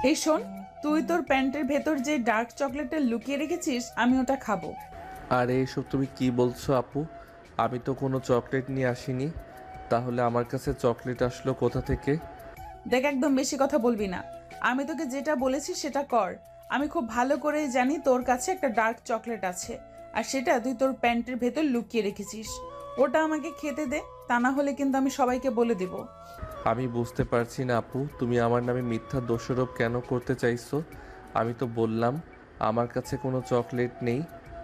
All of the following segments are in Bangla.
এই শোন, তুই তোর প্যান্টের ভেতর যে ডার্ক চকলেটটা লুকিয়ে রেখেছিস আমি ওটা খাবো। আরে এসব তুমি কি বলছো আপু? আমি তো কোনো চকলেট নিয়ে আসিনি। তাহলে আমার কাছে চকলেট আসলো কোথা থেকে? দেখ, একদম বেশি কথা বলবি না। আমি তোকে যেটা বলেছি সেটা কর। আমি খুব ভালো করে জানি তোর কাছে একটা ডার্ক চকলেট আছে, আর সেটা তুই তোর প্যান্টের ভেতর লুকিয়ে রেখেছিস। ওটা আমাকে খেতে দে, তা না হলে কিন্তু আমি সবাইকে বলে দেব। আমি বুঝতে পারছি না আপু, তুমি আমার নামে মিথ্যা দোষারোপ কেন করতে চাইছো? আমি তো বললাম আমার কাছে কোনো চকলেট নেই।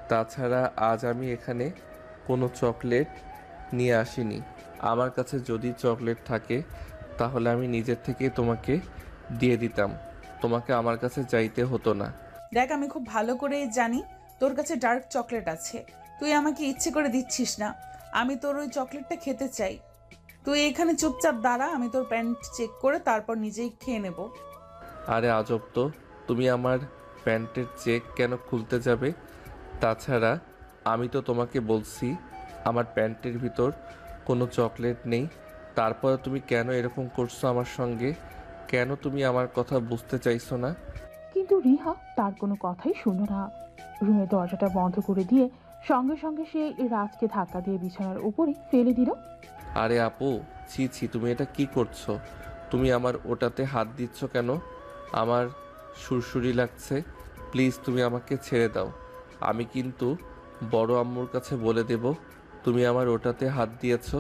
তাছাড়া আজ আমি এখানে কোনো চকলেট নিয়ে আসিনি। আমার কাছে যদি চকলেট থাকে তাহলে আমি নিজের থেকে তোমাকে দিয়ে দিতাম। তোমাকে আমার কাছে চাইতে হতো না। দেখ, আমি খুব ভালো করেই জানি তোর কাছে ডার্ক চকলেট আছে। তুই আমাকে ইচ্ছে করে দিচ্ছিস না। আমি তোর ওই চকলেটটা খেতে চাই। তুই এখানে চুপচাপ দাঁড়া, আমি তোর প্যান্ট চেক করে তারপর নিজেই খেয়ে নেব। আরে আজব তো, তুমি আমার প্যান্টের চেক কেন খুলতে যাবে? তাছাড়া আমি তো তোমাকে বলছি আমার প্যান্টের ভিতর কোনো চকলেট নেই। তারপরে তুমি কেন এরকম করছো আমার সঙ্গে? কেন তুমি আমার কথা বুঝতে চাইছো না? কিন্তু রিহা তার কোনো কথাই শুনল না। রুমের দরজাটা বন্ধ করে দিয়ে সঙ্গে সঙ্গে সে রাজকে ধাক্কা দিয়ে বিছানার উপরে ফেলে দিল। আরে আপু, ছি ছি, তুমি এটা কি করছো? তুমি আমার ওটাতে হাত দিচ্ছ কেন? আমার সুরসুরি লাগছে। প্লিজ তুমি আমাকে ছেড়ে দাও। আমি কিন্তু বড় আম্মুর কাছে বলে দেব তুমি আমার ওটাতে হাত দিয়েছো।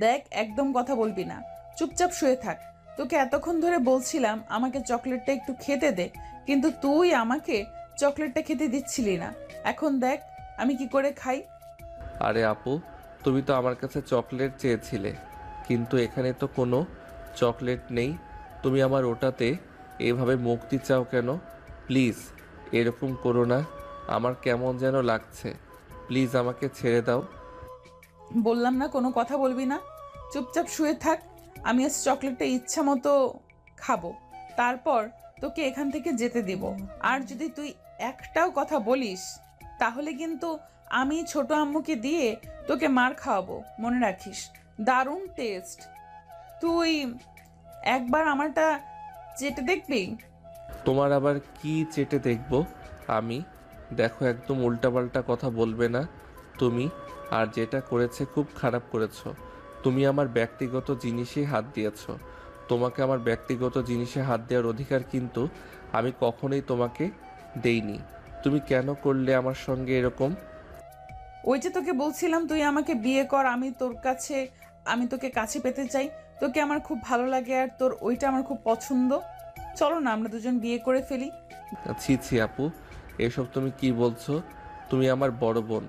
দেখ, একদম কথা বলবি না। চুপচাপ শুয়ে থাক। তোকে এতক্ষণ ধরে বলছিলাম আমাকে চকলেটটা একটু খেতে দে, কিন্তু তুই আমাকে চকলেটটা খেতে দিচ্ছিলি না। এখন দেখ আমি কি করে খাই। আরে আপু, তুমি তো আমার কাছে চকলেট চেয়েছিলে, কিন্তু এখানে তো কোনো চকলেট নেই। তুমি আমার ওটাতে এভাবে মুক্তি চাও কেন? প্লিজ এরকম করো না, আমার কেমন যেন লাগছে। প্লিজ আমাকে ছেড়ে দাও। বললাম না কোনো কথা বলবি না। চুপচাপ শুয়ে থাক। আমি আজ চকলেটটা ইচ্ছা মতো খাবো, তারপর তোকে এখান থেকে যেতে দিব। আর যদি তুই একটাও কথা বলিস তাহলে কিন্তু আমি ছোট আম্মুকে দিয়ে তোকে মার খাওয়াবো, মনে রাখিস। দারুণ টেস্ট। তুই একবার আমারটা চেটে দেখবি। তোমার আবার কি চেটে দেখব আমি? দেখো, একদম উল্টাপাল্টা কথা বলবে না তুমি। আর যেটা করেছে খুব খারাপ করেছো। তুমি আমার ব্যক্তিগত জিনিসে হাত দিয়েছো। তোমাকে আমার ব্যক্তিগত জিনিসে হাত দেওয়ার অধিকার কিন্তু আমি কখনোই তোমাকে দেইনি। তুমি কেন করলে আমার সঙ্গে এরকম? ওই যে তোকে বলছিলাম তুই আমাকে বিয়ে কর, আমি তোকে কাছে পেতে চাই। তোকে আমার খুব ভালো লাগে আর তোর ওইটা আমার খুব পছন্দ। চলো না আমরা দুজন বিয়ে করে ফেলি। ছি ছি আপু, এসব তুমি কি বলছো? তুমি আমার বড় বোন।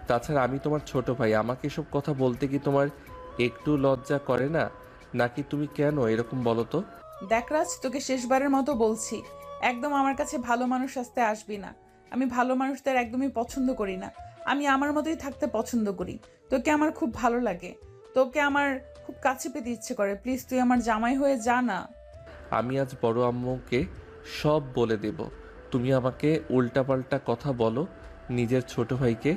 তাছাড়া আমি তোমার ছোট ভাই। আমাকে এসব কথা বলতে কি তোমার একটু লজ্জা করে না? নাকি তুমি কেন এরকম বলো তো? দেখ রাজ, তোকে শেষবারের মতো বলছি, একদম আমার কাছে ভালো মানুষ আসতে আসবি না। আমি ভালো মানুষদের একদমই পছন্দ করি না। আমি আমার মতোই থাকতে পছন্দ করি। তোকে আমার খুব ভালো লাগে। তোকে আমার খুব কাছে পেতে ইচ্ছে করে। প্লিজ তুই আমার জামাই হয়ে যা না। আমি আজ বড় আম্মুকে সব বলে দেব। তুমি আমাকে উল্টাপাল্টা কথা বলো নিজের ছোট ভাইকে।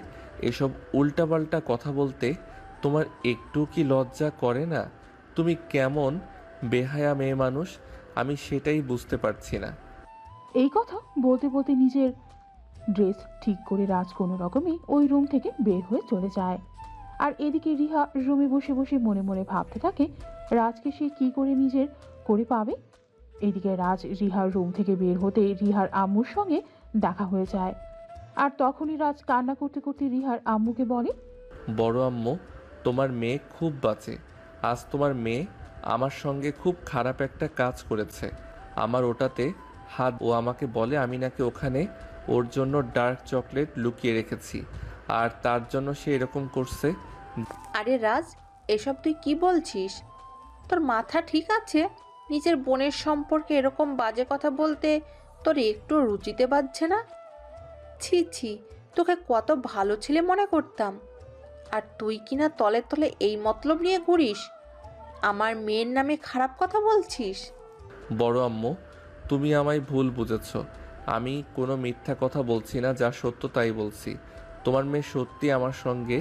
এসব উল্টাপাল্টা কথা বলতে তোমার একটু কি লজ্জা করে না? তুমি কেমন বেহায়া মেয়ে মানুষ, আমি সেটাই বুঝতে পারছি না। এই কথা বলতে বলতে নিজের ড্রেস ঠিক করে রাজ কোনো রকমে ওই রুম থেকে বের হয়ে চলে যায়। আর এদিকে রিহা রুমে বসে বসে মনে মনে ভাবতে থাকে রাজকে সে কি করে নিজের করে পাবে। এদিকে রাজ রিহার রুম থেকে বের হতে রিহার আম্মুর সঙ্গে দেখা হয়ে যায়। আর তখনই রাজ কান্না করতে করতে রিহার আম্মুকে বলে, বড় আম্মু, তোমার মেয়ে খুব বাজে। আজ তোমার মেয়ে আমার সঙ্গে খুব খারাপ একটা কাজ করেছে। আমার ওটাতে হাত, ও আমাকে বলে আমি নাকি ওখানে ওর জন্য ডার্ক চকলেট লুকিয়ে রেখেছি, আর তার জন্য সে এরকম করছে। আরে রাজ, এসব তুই কি বলছিস? তোর মাথা ঠিক আছে? নিজের বোনের সম্পর্কে এরকম বাজে কথা বলতে তোর একটু রুচিতে বাজছে না? ছি ছি, তোকে কত ভালো ছেলে মনে করতাম, আর তুই কিনা তলে তলে এই মতলব নিয়ে ঘুরিস, আমার মেয়ের নামে খারাপ কথা বলছিস। বড় আম্মু, তুমি আমায় ভুল বুঝেছ। আমি কোনো মিথ্যা কথা বলছি না, যা সত্য তাই বলছি। তোমার মেয়ে সত্যি আমার সঙ্গে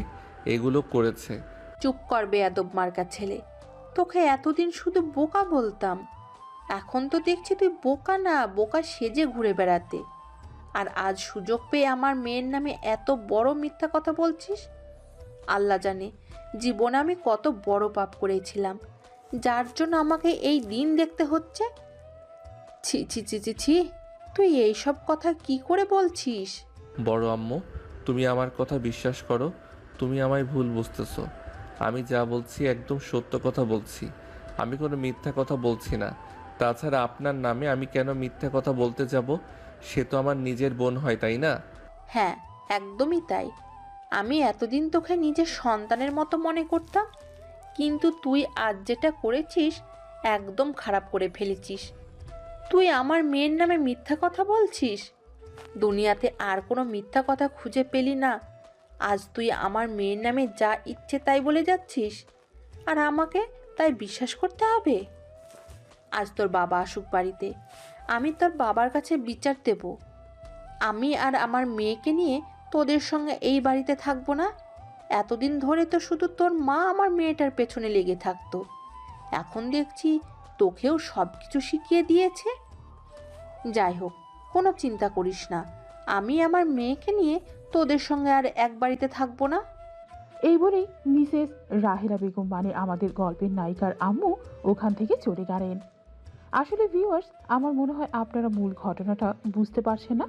এগুলো করেছে। চুপ কর বেয়াদব মার্কা ছেলে, তোকে এতদিন শুধু বোকা বলতাম, এখন তো দেখছি তুই বোকা না বোকা সেজে ঘুরে বেড়াতে। আর আজ সুযোগ পেয়ে আমার মেয়ের নামে এত বড় মিথ্যা কথা বলছিস। আল্লাহ জানে জীবনে আমি কত বড় পাপ করেছিলাম, যার জন্য আমাকে এই দিন দেখতে হচ্ছে। ছি ছি ছি ছি ছি, তুই এইসব কথা কি করে বলছিস? বড় আম্মু, তুমি আমার কথা বিশ্বাস করো। তুমি আমায় ভুল বুঝতেছো। আমি যা বলছি একদম সত্য কথা বলছি। আমি কোনো মিথ্যা কথা বলছি না। তাছাড়া আপনার নামে আমি কেন মিথ্যা কথা বলতে যাব? সে তো আমার নিজের বোন হয়, তাই না? হ্যাঁ, একদমই তাই। আমি এতদিন তোকে নিজের সন্তানের মতো মনে করতাম, কিন্তু তুই আজ যেটা করেছিস একদম খারাপ করে ফেলেছিস। তুই আমার মেয়ের নামে মিথ্যা কথা বলছিস। দুনিয়াতে আর কোনো মিথ্যা কথা খুঁজে পেলি না, আজ তুই আমার মেয়ের নামে যা ইচ্ছে তাই বলে যাচ্ছিস, আর আমাকে তাই বিশ্বাস করতে হবে? আজ তোর বাবা আসুক বাড়িতে, আমি তোর বাবার কাছে বিচার দেব। আমি আর আমার মেয়েকে নিয়ে তোদের সঙ্গে এই বাড়িতে থাকবো না। এতদিন ধরে তো শুধু তোর মা আমার মেয়েটার পেছনে লেগে থাকতো, এখন দেখছি তোকেও সব কিছু শিখিয়ে দিয়েছে। যাই হোক, কোনো চিন্তা করিস না, আমি আমার মেয়েকে নিয়ে তোদের সঙ্গে আর এক বাড়িতে থাকবো না। এই বলেই মিসেস রাহেলা বেগম মানে আমাদের গল্পের নায়িকার আম্মু ওখান থেকে চলে গেলেন। আসলে ভিউয়ার্স, আমার মনে হয় আপনারা মূল ঘটনাটা বুঝতে পারছেন না।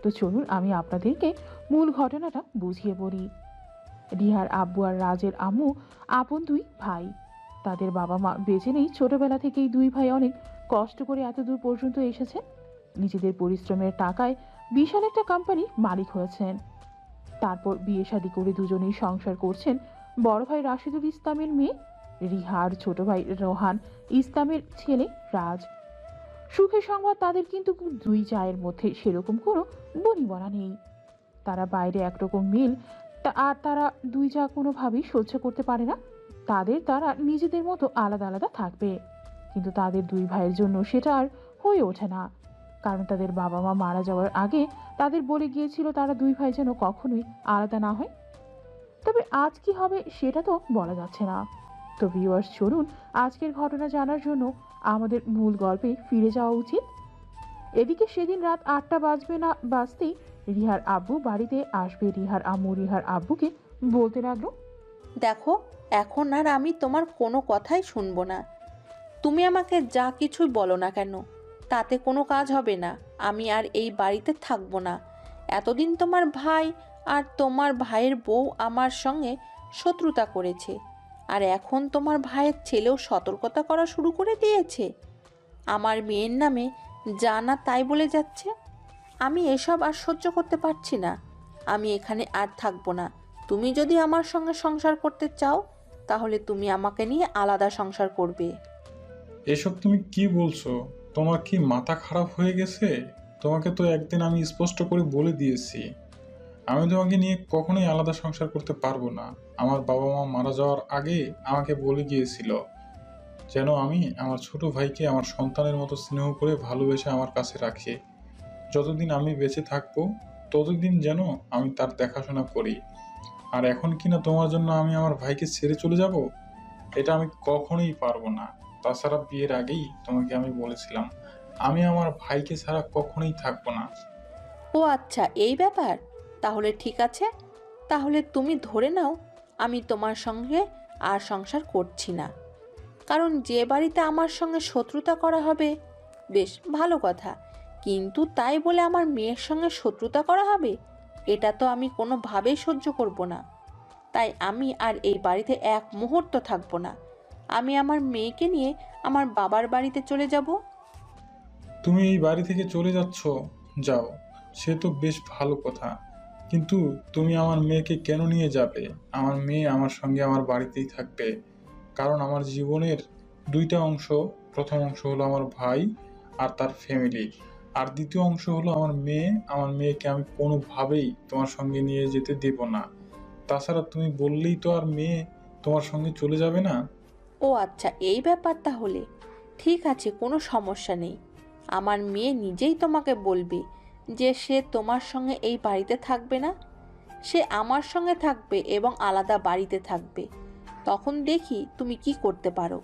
তো চলুন আমি আপনাদেরকে মূল ঘটনাটা বুঝিয়ে বলি। রিহার আব্বু আর রাজের আম্মু আপন দুই ভাই। তাদের বাবা মা বেঁচে নেই। ছোটবেলা থেকেই দুই ভাই অনেক কষ্ট করে এত দূর পর্যন্ত এসেছে। নিজেদের পরিশ্রমের টাকায় বিশাল একটা কোম্পানির মালিক হয়েছেন। তারপর বিয়ে শাদী করে দুজনেই সংসার করছেন। বড় ভাই রাশিদুল ইসলামের মেয়ে রিহা আর ছোট ভাই রোহান ইসলামের ছেলে রাজ। সুখের সংবাদ তাদের, কিন্তু দুই জায়ের মধ্যে সেরকম কোনো বনিবনা নেই। তারা বাইরে একরকম মিল, আর তারা দুই যা কোনোভাবেই সহ্য করতে পারে না তারা নিজেদের মতো আলাদা আলাদা থাকবে। কিন্তু তাদের দুই ভাইয়ের জন্য সেটা আর হয়ে ওঠে না, কারণ তাদের বাবা মা মারা যাওয়ার আগে তাদের বলে গিয়েছিল তারা দুই ভাই যেন কখনোই আলাদা না হয়। তবে আজ কি হবে সেটা তো বলা যাচ্ছে না। তো ভিউয়ার্স, চলুন আজকের ঘটনা জানার জন্য আমাদের মূল গল্পে ফিরে যাওয়া উচিত। এদিকে সেদিন রাত 8টা বাজবে না বাজতেই রিহার আব্বু বাড়িতে আসবে। রিহার আম্মু রিহার আব্বুকে বলতে লাগলো, দেখো, এখন আর আমি তোমার কোনো কথাই শুনবো না। তুমি আমাকে যা কিছুই বলো না কেন, তাতে কোনো কাজ হবে না। আমি আর এই বাড়িতে থাকবো না। এতদিন তোমার ভাই আর তোমার ভাইয়ের বউ আমার সঙ্গে শত্রুতা করেছে, আর এখন তোমার ভাইয়ের ছেলেও সতর্কতা করা শুরু করে দিয়েছে। আমার মেয়ের নামে যা না তাই বলে যাচ্ছে। আমি এসব আর সহ্য করতে পারছি না। আমি এখানে আর থাকবো না। তুমি যদি আমার সঙ্গে সংসার করতে চাও, তাহলে তুমি আমাকে নিয়ে আলাদা সংসার করবে। এসব তুমি কি বলছো? তোমার কি মাথা খারাপ হয়ে গেছে? তোমাকে তো একদিন আমি স্পষ্ট করে বলে দিয়েছি, আমি তোমাকে নিয়ে কখনোই আলাদা সংসার করতে পারবো না। আমার বাবা মা মারা যাওয়ার আগে আমাকে বলে গিয়েছিল যেন আমি আমার ছোট ভাইকে আমার সন্তানের মতো স্নেহ করে ভালোবেসে আমার কাছে রাখি। যতদিন আমি বেঁচে থাকবো ততদিন যেন আমি তার দেখাশোনা করি। আর এখন কিনা তোমার জন্য আমি আমার ভাইকে ছেড়ে চলে যাব? এটা আমি কখনোই পারবো না। তাছাড়া বিয়ের আগেই তোমাকে আমি বলেছিলাম আমি আমার ভাইকে ছাড়া কখনোই থাকবো না। ও আচ্ছা, এই ব্যাপার। তাহলে ঠিক আছে, তাহলে তুমি ধরে নাও আমি তোমার সঙ্গে আর সংসার করছি না। কারণ যে বাড়িতে আমার সঙ্গে শত্রুতা করা হবে, বেশ ভালো কথা, কিন্তু তাই বলে আমার মেয়ের সঙ্গে শত্রুতা করা হবে, এটা তো আমি কোনোভাবেই সহ্য করব না। তাই আমি আর এই বাড়িতে এক মুহূর্ত থাকবো না। আমি আমার মেয়েকে নিয়ে আমার বাবার বাড়িতে চলে যাব। তুমি এই বাড়ি থেকে চলে যাচ্ছ? যাও, সে তো বেশ ভালো কথা, কিন্তু তুমি আমার মেয়েকে কেন নিয়ে যাবে? আমার মেয়ে আমার সঙ্গে আমার বাড়িতেই থাকবে, কারণ আমার জীবনের দুইটা অংশ। প্রথম অংশ হলো আমার ভাই আর তার ফ্যামিলি, আর দ্বিতীয় অংশ হলো আমার মেয়ে। আমার মেয়েকে আমি কোনোভাবেই তোমার সঙ্গে নিয়ে যেতে দেব না। তাছাড়া তুমি বললেই তো আর মেয়ে তোমার সঙ্গে চলে যাবে না। ও আচ্ছা, এই ব্যাপার তাহলে। ঠিক আছে, কোনো সমস্যা নেই। আমার মেয়ে নিজেই তোমাকে বলবে যে সে তোমার সঙ্গে এই বাড়িতে থাকবে না, সে আমার সঙ্গে থাকবে এবং আলাদা বাড়িতে থাকবে। তখন দেখি তুমি কি করতে পারো।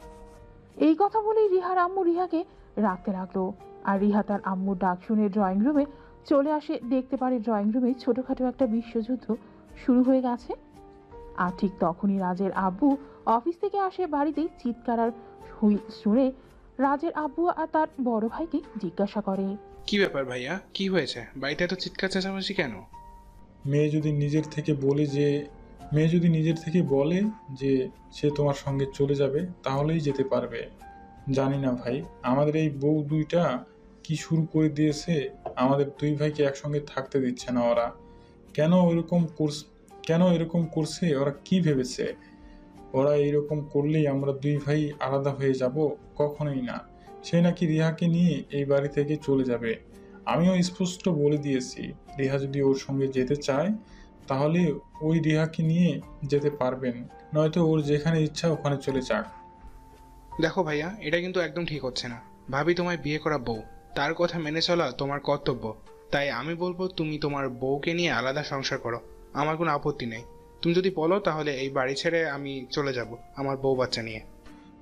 এই কথা বলেই রিহার আম্মু রিহাকে রাখতে লাগলো। আর রিহা তার আম্মুর ডাক শুনে ড্রয়িং রুমে চলে আসে। দেখতে পারে ড্রয়িং রুমে ছোটখাটো একটা বিশ্বযুদ্ধ শুরু হয়ে গেছে। আর ঠিক তখনই রাজের আব্বু অফিস থেকে আসে। বাড়িতেই চিৎকার আর শুনে রাজের আব্বু আর তার বড় ভাইকে জিজ্ঞাসা করে, কি ব্যাপার ভাইয়া, কি হয়েছে? বাড়িতে এত চিৎকার চেঁচামেচি কেন? মেয়ে যদি নিজের থেকে বলে যে সে তোমার সঙ্গে চলে যাবে তাহলেই যেতে পারবে। জানি না ভাই, আমাদের এই বউ দুইটা কি শুরু করে দিয়েছে। আমাদের দুই ভাইকে একসঙ্গে থাকতে দিচ্ছে না ওরা। কেন এরকম করছে? ওরা কি ভেবেছে? ওরা এইরকম করলেই আমরা দুই ভাই আলাদা হয়ে যাব? কখনোই না। সে নাকি রিহাকে নিয়ে এই বাড়ি থেকে চলে যাবে। আমিও স্পষ্ট বলে দিয়েছি, রিহা যদি ওর সঙ্গে যেতে চায় তাহলে ওই রিহাকে নিয়ে যেতে পারবেন, নয়তো ওর যেখানে ইচ্ছা ওখানে চলে যাক। দেখো ভাইয়া, এটা কিন্তু একদম ঠিক হচ্ছে না। ভাবি তোমায় বিয়ে করা বউ, তার কথা মেনে চলা তোমার কর্তব্য। তাই আমি বলবো তুমি তোমার বউকে নিয়ে আলাদা সংসার করো, আমার কোনো আপত্তি নেই। তুমি যদি বলো তাহলে এই বাড়ি ছেড়ে আমি চলে যাব আমার বউ বাচ্চা নিয়ে।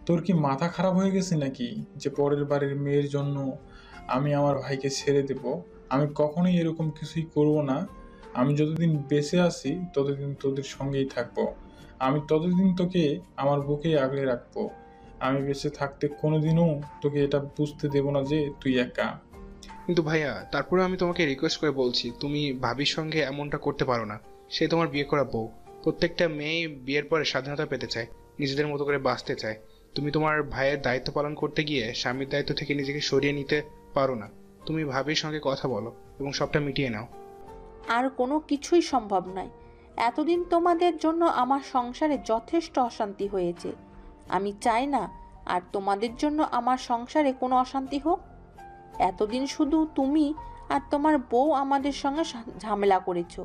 তোর কি মাথা খারাপ হয়ে গেছে নাকি যে পরের বাড়ির মেয়ের জন্য আমি আমার ভাইকে ছেড়ে দেব? আমি কখনোই এরকম কিছুই করব না। আমি যতদিন বেঁচে আছি ততদিন তোদের সঙ্গেই থাকবো। আমি ততদিন তোকে আমার বুকেই আগলে রাখবো। আমি বেঁচে থাকতে কোনোদিনও তোকে এটা বুঝতে দেব না যে তুই একা। কিন্তু ভাইয়া, তারপরে আমি তোমাকে রিকোয়েস্ট করে বলছি, তুমি ভাবির সঙ্গে এমনটা করতে পারো না। সে তোমার বিয়ে করা বউ। প্রত্যেকটা মেয়ে বিয়ের পরে স্বাধীনতা পেতে চায়, নিজেদের মতো করে বাঁচতে চায়। তুমি তোমার ভাইয়ের দায়িত্ব পালন করতে গিয়ে স্বামীর দায়িত্ব থেকে নিজেকে সরিয়ে নিতে পারো না। তুমি ভাবির সঙ্গে কথা বলো এবং সবটা মিটিয়ে নাও। আর কোনো কিছুই সম্ভব নয়। এতদিন তোমাদের জন্য আমার সংসারে যথেষ্ট অশান্তি হয়েছে। আমি চাই না আর তোমাদের জন্য আমার সংসারে কোনো অশান্তি হোক। এতদিন শুধু তুমি আর তোমার বউ আমাদের সঙ্গে ঝামেলা করেছো,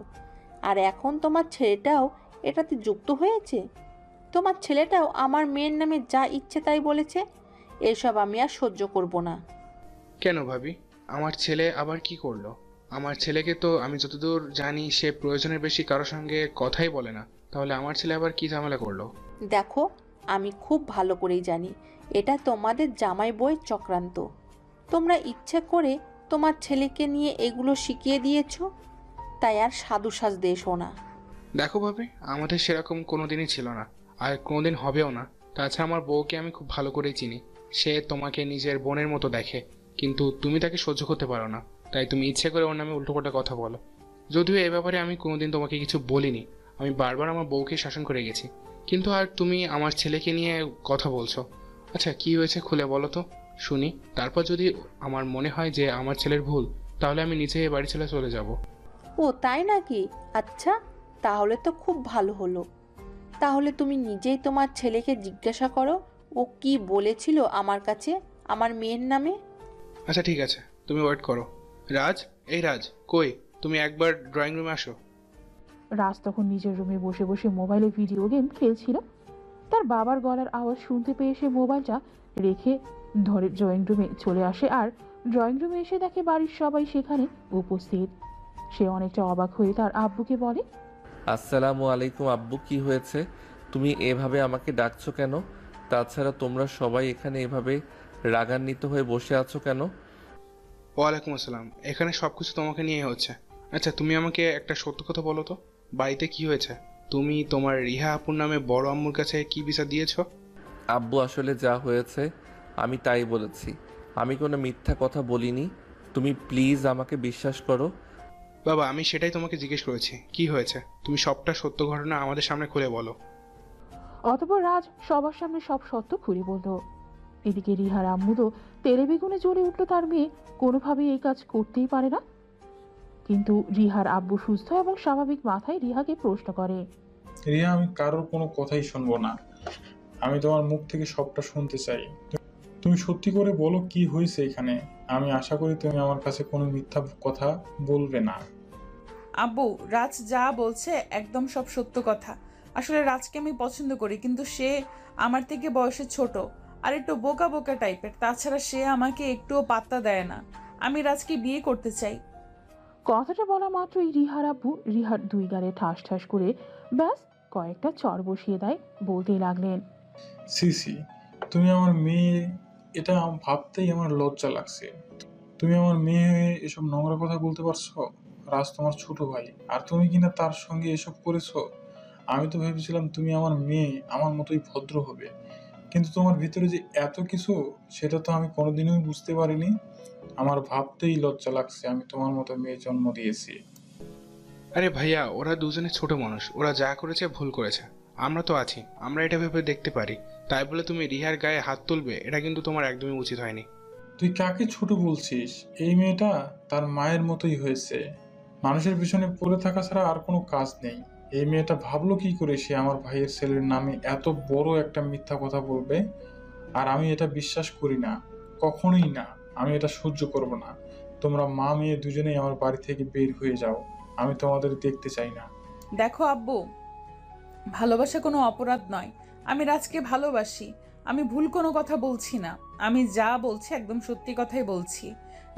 আর এখন তোমার ছেলেটাও এটাতে যুক্ত হয়েছে। তোমার ছেলেটাও আমার মেয়ের নামে যা ইচ্ছে তাই বলেছে। এসব আমি আর সহ্য করব না। কেন ভাবি, আমার ছেলে আবার কি করলো? আমার ছেলেকে তো আমি যতদূর জানি সে প্রয়োজনের বেশি কারোর সঙ্গে কথাই বলে না। তাহলে আমার ছেলে আবার কি ঝামেলা করলো? দেখো, আমি খুব ভালো করেই জানি এটা তোমাদের জামাই বউয়ের চক্রান্ত। তোমরা ইচ্ছে করে তোমার ছেলেকে নিয়ে এগুলো শিখিয়ে দিয়েছো। তাই আর সাধু সাজতে এসো না। দেখো ভাবি, আমাদের সেরকম কোনোদিনই ছিল না, আর কোনোদিন হবেও না। তাছাড়া আমার বউকে আমি খুব ভালো করেই চিনি। সে তোমাকে নিজের বোনের মতো দেখে, কিন্তু তুমি তাকে সহ্য করতে পারো না। তাই তুমি ইচ্ছে করে ওর নামে উল্টোপাল্টা কথা বলো। যদিও এ ব্যাপারে আমি কোনোদিন তোমাকে কিছু বলিনি, আমি বারবার আমার বউকে শাসন করে গেছি। কিন্তু আর তুমি আমার ছেলেকে নিয়ে কথা বলছো। আচ্ছা, কি হয়েছে খুলে বলো তো শুনি। তারপর যদি আমার মনে হয় যে আমার ছেলের ভুল, তাহলে আমি নিজে এ বাড়ি ছেড়ে চলে যাব। ও তাই নাকি? আচ্ছা, তাহলে তো খুব ভালো হলো। তাহলে তুমি নিজেই তোমার ছেলেকে জিজ্ঞাসা করো ও কি বলেছিল আমার কাছে আমার মেয়ের নামে। আচ্ছা ঠিক আছে, তুমি ওয়েট করো। রাজ, এই রাজ, কই তুমি? একবার ড্রয়িং রুমে আসো। রাজ তখন নিজের রুমে বসে বসে মোবাইলে ভিডিও গেম খেলছিল। তার বাবার গলার আওয়াজ শুনতে পেয়ে সে মোবাইলটা রেখে ধরে ড্রয়িং রুমে চলে আসে। আর ড্রয়িং রুমে এসে দেখে বাড়ির সবাই সেখানে উপস্থিত। সে অনেকটা অবাক হয়ে তার আব্বুকে বলে, আসসালামু আলাইকুম আব্বু, কি হয়েছে? তুমি এভাবে আমাকে ডাকছো কেন? তাছাড়া তোমরা সবাই এখানে এভাবে রাগান্বিত হয়ে বসে আছো কেন? ওয়ালাইকুম আসসালাম। এখানে সব কিছু তোমাকে নিয়ে হচ্ছে। আচ্ছা, তুমি আমাকে একটা সত্য কথা বলো তো, বাড়িতে কি হয়েছে? তুমি তোমার রিহা আপুর নামে বড় আম্মুর কাছে কি বিচার দিয়েছো? আব্বু, আসলে যা হয়েছে আমি তাই বলেছি। আমি কোনো মিথ্যা কথা বলিনি। তুমি প্লিজ আমাকে বিশ্বাস করো। বাবা, আমি সেটাই তোমাকে জিজ্ঞেস করেছি, কি হয়েছে? তুমি সবটা সত্য ঘটনা আমাদের সামনে খুলে বলো। অতঃপর রাজ সবার সামনে সব সত্য খুলে বলল। এদিকে রিহার আম্মু তো তেলে বেগুনে জ্বলে উঠল। তার মেয়ে কোনোভাবেই এই কাজ করতেই পারে না। কিন্তু রিহার আব্বু সুস্থ এবং স্বাভাবিক মাথায় রিহাকে প্রশ্ন করে, রিয়া, আমি কারোর কোনো কথাই শুনবো না। আমি তোমার মুখ থেকে সবটা শুনতে চাই। তুমি সত্যি করে বলো কি হয়েছে এখানে। আমি আশা করি তুমি আমার কাছে কোনো মিথ্যা কথা বলবে না। আব্বু, রাজ যা বলছে একদম সব সত্য কথা। আসলে রাজকে আমি পছন্দ করি, কিন্তু সে আমার থেকে বয়সে ছোট আর একটু বোকা বোকা টাইপের। তাছাড়া সে আমাকে একটুও পাত্তা দেয় না। আমি রাজকে বিয়ে করতে চাই। কথাটা বলা মাত্রই রিহার আব্বু রিহার দুই গালে ঠাস ঠাস করে ব্যাস কয়েকটা চড় বসিয়ে দেয়। বলতেই লাগলেন, সিসি, তুমি আমার মেয়ে এটা ভাবতেই আমার লজ্জা লাগছে। তুমি আমার মেয়ে হয়ে এসব নোংরা কথা বলতে পারছো? রাজ তোমার ছোট ভাই, আর তুমি কিনা তার সঙ্গে এসব করেছো। আমি তো ভেবেছিলাম তুমি আমার মেয়ে, আমার মতোই ভদ্র হবে, কিন্তু তোমার ভিতরে যে এত কিছু, সেটা তো আমি কোনোদিনও বুঝতে পারিনি। আমার ভাবতেই লজ্জা লাগছে আমি তোমার মতো মেয়ে জন্ম দিয়েছি। আরে ভাইয়া, ওরা দুজনে ছোট মানুষ, ওরা যা করেছে ভুল করেছে। আমরা তো আছি, আমরা এটা ভেবে দেখতে পারি। তাই বলে তুমি রিহার গায়ে হাত তুলবে, এটা কিন্তু তোমার একদমই উচিত হয়নি। তুই কাকে ছোট বলছিস? এই মেয়েটা তার মায়ের মতোই হয়েছে। মানুষের পিছনে পড়ে থাকা ছাড়া আর কোনো কাজ নেই। এই মেয়েটা ভাবলো কি করে সে আমার ভাইয়ের ছেলের নামে এত বড় একটা মিথ্যা কথা বলবে? আর আমি এটা বিশ্বাস করি না, কখনোই না। আমি এটা সহ্য করব না। তোমরা মা মেয়ে দুজনেই আমার বাড়ি থেকে বের হয়ে যাও। আমি তোমাদের দেখতে চাই না। দেখো আব্বু, ভালোবাসা কোনো অপরাধ নয়। আমি রাজকে ভালোবাসি। আমি ভুল কোনো কথা বলছি না। আমি যা বলছি একদম সত্যি কথাই বলছি।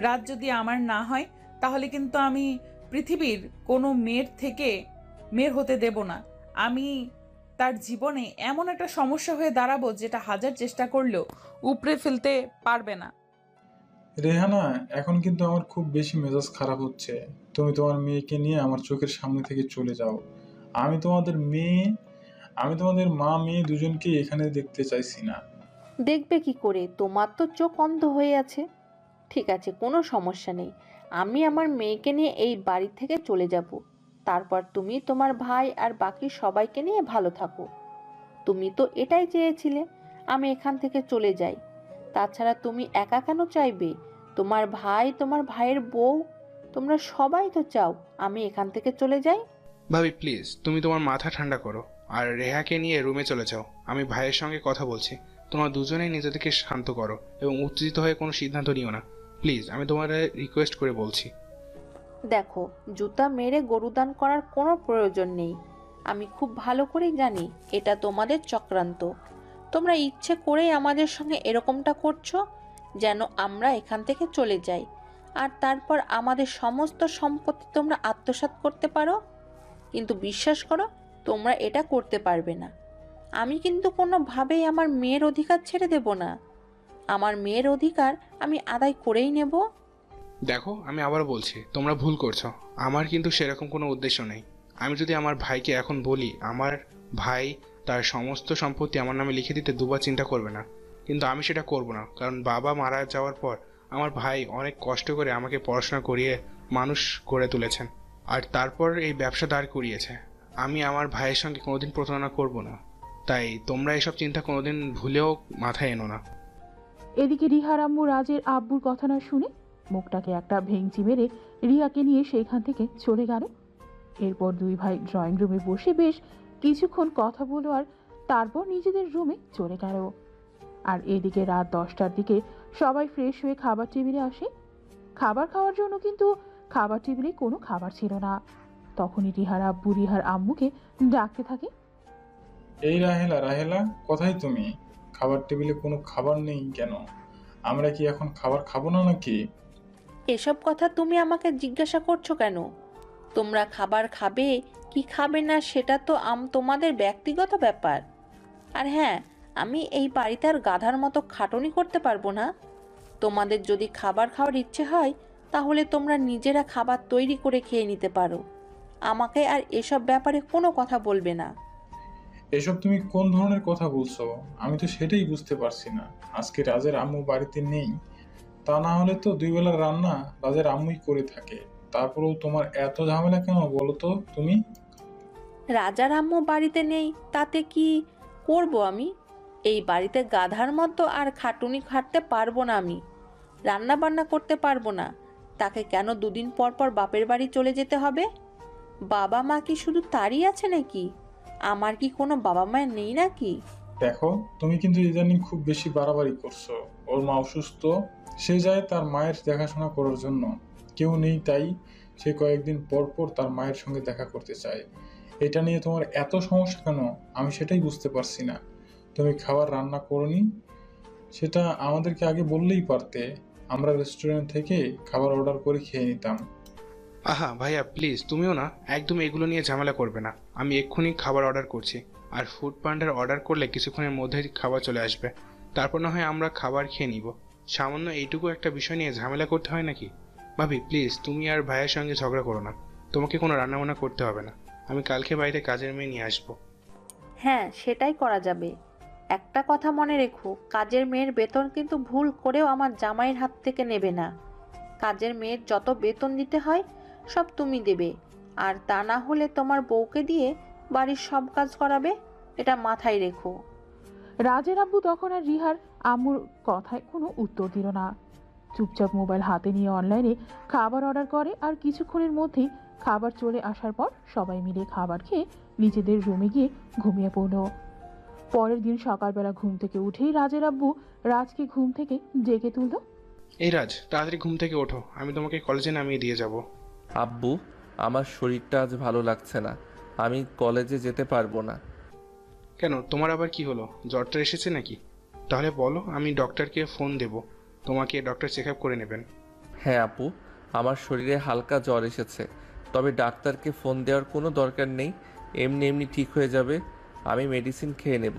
রাজ যদি আমার না হয়, তাহলে কিন্তু আমি পৃথিবীর কোনো মেয়ের হতে দেব না। আমি তার জীবনে এমন একটা সমস্যা হয়ে দাঁড়াবো, যেটা হাজার চেষ্টা করলেও উপড়ে ফেলতে পারবে না। রেহানা, এখন কিন্তু আমার খুব বেশি মেজাজ খারাপ হচ্ছে। তুমি তোমার মেয়েকে নিয়ে আমার চোখের সামনে থেকে চলে যাও। আমি তোমাদের মেয়ে, আমি তোমাদের মা মেয়ে দুজনকেই এখানে দেখতে চাইছি না। দেখবে কি করে? তোমার তো চোখ অন্ধ হয়ে আছে। ঠিক আছে, কোনো সমস্যা নেই। আমি আমার মেয়েকে নিয়ে এই বাড়ি থেকে চলে যাব। তারপর তুমি তোমার ভাই আর বাকি সবাইকে নিয়ে ভালো থাকো। তুমি তো এটাই চেয়েছিলে আমি এখান থেকে চলে যাই। তাছাড়া তুমি একা কেন চাইবে? তোমার ভাই, তোমার ভাইয়ের বউ, তোমরা সবাই তো চাও আমি এখান থেকে চলে যাই। ভাবি প্লিজ, তুমি তোমার মাথা ঠান্ডা করো আর রেহাকে নিয়ে রুমে চলে যাও। আমি ভাইয়ের সঙ্গে কথা বলছি। তোমরা দুজনেই নিজেদেরকে শান্ত করো এবং উত্তেজিত হয়ে কোনো সিদ্ধান্ত নিও না। প্লিজ, আমি তোমার রিকোয়েস্ট করে বলছি। দেখো, জুতা মেরে গরুদান করার কোনো প্রয়োজন নেই। আমি খুব ভালো করেই জানি এটা তোমাদের চক্রান্ত। তোমরা ইচ্ছে করেই আমাদের সঙ্গে এরকমটা করছো, যেন আমরা এখান থেকে চলে যাই আর তারপর আমাদের সমস্ত সম্পত্তি তোমরা আত্মসাৎ করতে পারো। কিন্তু বিশ্বাস করো, তোমরা এটা করতে পারবে না। আমি কিন্তু কোনোভাবেই আমার মেয়ের অধিকার ছেড়ে দেব না। আমার মেয়ের অধিকার আমি আদায় করেই নেব। দেখো, আমি আবার বলছি, তোমরা ভুল করছো। আমার কিন্তু সেরকম কোনো উদ্দেশ্য নেই। আমি যদি আমার ভাইকে এখন বলি আমার ভাই তার সমস্ত সম্পত্তি আমার নামে লিখে দিতে দুবার চিন্তা করবে না, কিন্তু আমি সেটা করব না। কারণ বাবা মারা যাওয়ার পর আমার ভাই অনেক কষ্ট করে আমাকে পড়াশোনা করিয়ে মানুষ গড়ে তুলেছেন, আর তারপর এই ব্যবসা দাঁড় করিয়েছে। আমি আমার ভাইয়ের সঙ্গে কোনোদিন প্রতারণা করব না। তাই তোমরা এসব চিন্তা কোনোদিন ভুলেও মাথায় এনো না। এদিকে রিহার আম্মু রাজের আব্বুর কথা না শুনে মুখটাকে একটা ভেঙচি মেরে রিয়াকে নিয়ে সেখান থেকে চলে গেল। এরপর দুই ভাই ড্রয়িং রুমে বসে বেশ কিছুক্ষণ কথা বলো আর তারপর নিজেদের রুমে চলে গেল। আর এদিকে রাত 10টার দিকে সবাই ফ্রেশ হয়ে খাবার টেবিলে আসে। খাবার খাওয়ার জন্য কিন্তু খাবার টেবিলে কোনো খাবার ছিল না। তখনই রিহার আব্বু রিহার আম্মুকে ডাকতে থাকে। এই রাহেলা, রাহেলা, কোথায় তুমি? খাবার টেবিলে কোনো খাবার নেই কেন? আমরা কি এখন খাবার খাবো না নাকি? এসব কথা তুমি আমাকে জিজ্ঞাসা করছো কেন? তোমরা খাবার খাবে কি খাবে না সেটা তো তোমাদের ব্যক্তিগত ব্যাপার। আর হ্যাঁ, আমি এই বাড়িতে আর গাধার মতো খাটুনি করতে পারবো না। তোমাদের যদি খাবার খাওয়ার ইচ্ছে হয়, তাহলে তোমরা নিজেরা খাবার তৈরি করে খেয়ে নিতে পারো। আমাকে আর এসব ব্যাপারে কোনো কথা বলবে না। এসব তুমি কোন ধরনের কথা বলছো? আমি তো সেটাই বুঝতে পারছি না। আজকে রাজের আম্মু বাড়িতে নেই, তা না হলে তো দুই বেলার রান্না রাজের আম্মুই করে থাকে। তারপরেও তোমার এত ঝামেলা কেন বলো তো তুমি? রাজার আম্মু বাড়িতে নেই তাতে কি করব আমি? এই বাড়িতে গাধার মতো আর খাটুনি খাটতে পারবো না আমি। রান্না বান্না করতে পারবো না। তাকে কেন দুদিন পর পর বাপের বাড়ি চলে যেতে হবে? বাবা মা কি শুধু তারই আছে নাকি? আমার কি কোনো বাবা মায়ের নেই নাকি? দেখো, তুমি কিন্তু ইদানিং খুব বেশি বাড়াবাড়ি করছো। ওর মা অসুস্থ, সে যায় তার মায়ের দেখাশোনা করার জন্য। কেউ নেই তাই সে কয়েকদিন পর পর তার মায়ের সঙ্গে দেখা করতে চায়। এটা নিয়ে তোমার এত সমস্যা কেন? আমি সেটাই বুঝতে পারছি না। তুমি খাবার রান্না করনি, সেটা আমাদেরকে আগে বললেই পারতে। আমরা রেস্টুরেন্ট থেকে খাবার অর্ডার করে খেয়ে নিতাম। আহা ভাইয়া প্লিজ, তুমিও না একদম এগুলো নিয়ে ঝামেলা করবে না। আমি এক্ষুনি খাবার অর্ডার করছি, আর ফুড পান্ডার অর্ডার করলে কিছুক্ষণের মধ্যেই খাবার চলে আসবে। তারপর না হয় আমরা খাবার খেয়ে নিব। সামান্য এইটুকু একটা বিষয় নিয়ে ঝামেলা করতে হয় নাকি? ভাবি প্লিজ, তুমি আর ভাইয়ের সঙ্গে ঝগড়া করো না। তোমাকে কোনো রান্নাবান্না করতে হবে না, আমি কালকে বাড়িতে কাজের মেয়ে নিয়ে আসবো। হ্যাঁ, সেটাই করা যাবে। একটা কথা মনে রেখো, কাজের মেয়ের বেতন কিন্তু ভুল করেও আমার জামাইয়ের হাত থেকে নেবে না। কাজের মেয়ের যত বেতন দিতে হয় সব তুমি দেবে, আর তা না হলে তোমার বউকে দিয়ে বাড়ির সব কাজ করাবে। এটা মাথায় রেখো। রাজের আব্বু তখন আর রিহার আম্মুর কথায় কোনো উত্তর দিল না। চুপচাপ মোবাইল হাতে নিয়ে অনলাইনে খাবার অর্ডার করে, আর কিছুক্ষণের মধ্যেই খাবার চলে আসার পর সবাই মিলে খাবার খেয়ে নিজেদের রুমে গিয়ে ঘুমিয়ে পড়ল। পরের দিন সকালবেলা ঘুম থেকে উঠেই রাজের আব্বু রাজকে ঘুম থেকে ডেকে তুলল। এই রাজ, তাড়াতাড়ি ঘুম থেকে ওঠো, আমি তোমাকে কলেজে নামিয়ে দিয়ে যাব। আব্বু, আমার শরীরটা আজ ভালো লাগছে না, আমি কলেজে যেতে পারবো না। কেন, তোমার আবার কি হলো? জ্বরটা এসেছে নাকি? তাহলে বলো, আমি ডক্টরকে ফোন দেব, তোমাকে ডক্টর চেক আপ করে নেবেন। হ্যাঁ আপু, আমার শরীরে হালকা জ্বর এসেছে, তবে ডাক্তারকে ফোন দেওয়ার কোনো দরকার নেই, এমনি এমনি ঠিক হয়ে যাবে, আমি মেডিসিন খেয়ে নেব।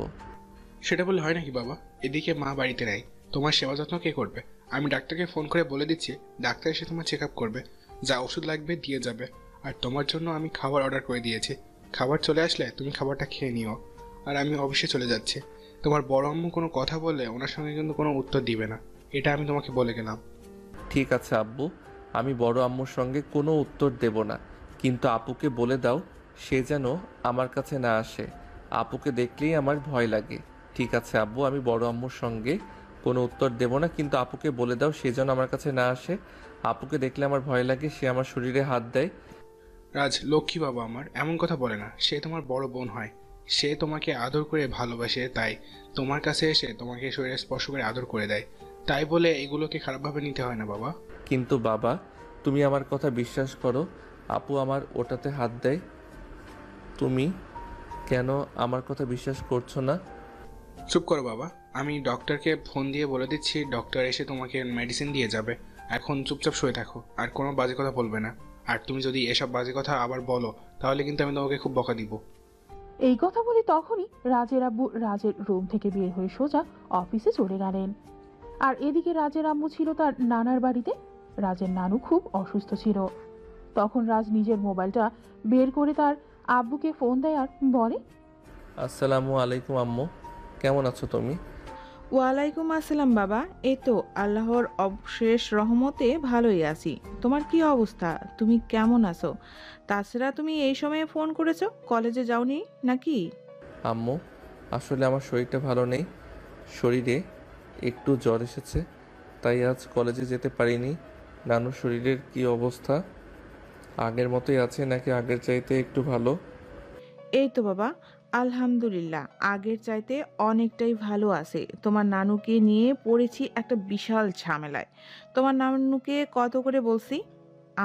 সেটা বলে হয় নাকি বাবা? এদিকে মা বাড়িতে নেই, তোমার সেবা যত্ন কে করবে? আমি ডাক্তারকে ফোন করে বলে দিচ্ছি, ডাক্তার এসে তোমার চেক আপ করবে, যা ওষুধ লাগবে দিয়ে যাবে। আর তোমার জন্য আমি খাবার অর্ডার করে দিয়েছি, খাবার চলে আসলে তুমি খাবারটা খেয়ে নিও। আর আমি অফিসে চলে যাচ্ছি। তোমার বড় আম্মু কোনো কথা বললে ওনার সঙ্গে কিন্তু কোনো উত্তর দিবে না, এটা আমি তোমাকে বলে গেলাম। ঠিক আছে আব্বু, আমি বড় আম্মুর সঙ্গে কোনো উত্তর দেব না, কিন্তু আপুকে বলে দাও সে যেন আমার কাছে না আসে, আপুকে দেখলেই আমার ভয় লাগে। ঠিক আছে আব্বু, আমি বড় আম্মুর সঙ্গে কোনো উত্তর দেব না, কিন্তু আপুকে বলে দাও সে যেন আমার কাছে না আসে, আপুকে দেখলে আমার ভয় লাগে, সে আমার শরীরে হাত দেয়। রাজ লক্ষ্মী বাবা আমার এমন কথা বলে না, সে তোমার বড় বোন হয়, সে তোমাকে আদর করে ভালোবাসে, তাই তোমার কাছে এসে তোমাকে শরীরে স্পর্শ করে আদর করে দেয়। তাই বলে এগুলোকে খারাপভাবে নিতে হয় না বাবা। কিন্তু বাবা, তুমি আমার কথা বিশ্বাস করো, আপু আমার ওটাতে হাত দেয়, তুমি কেন আমার কথা বিশ্বাস করছো না? চুপ করো বাবা, আমি ডক্টরকে ফোন দিয়ে বলে দিচ্ছি, ডক্টর এসে তোমাকে মেডিসিন দিয়ে যাবে। এখন চুপচাপ শুয়ে থাকো, আর কোনো বাজে কথা বলবে না। আর তুমি যদি এসব বাজে কথা আবার বলো তাহলে কিন্তু আমি তোমাকে খুব বকা দিব। এই কথা বলে তখনই রাজের আব্বু রাজের রুম থেকে বের হয়ে সোজা অফিসে চলে গেলেন। আর এদিকে রাজের আম্মু ছিল তার নানার বাড়িতে। রাজের নানু খুব অসুস্থ ছিল। তখন রাজ নিজের মোবাইলটা বের করে তার আব্বুকে ফোন দেয় আর বলে, আসসালামু আলাইকুম আম্মু, কেমন আছো তুমি? ওয়ালাইকুম আসসালাম বাবা, এই তো আল্লাহর অশেষ রহমতে ভালোই আছি। তোমার কি অবস্থা? তুমি কেমন আছো? তাছাড়া তুমি এই সময়ে ফোন করেছো, কলেজে যাওনি নাকি? আম্মু, আসলে আমার শরীরটা ভালো নেই, শরীরে একটু জ্বর এসেছে, তাই আজ কলেজে যেতে পারিনি। নানুর শরীরের কি অবস্থা? আগের মতোই আছে নাকি আগের চাইতে একটু ভালো? এই তো বাবা, আলহামদুলিল্লাহ আগের চাইতে অনেকটাই ভালো আছে। তোমার নানুকে নিয়ে পড়েছি একটা বিশাল ঝামেলায়। তোমার নানুকে কত করে বলছি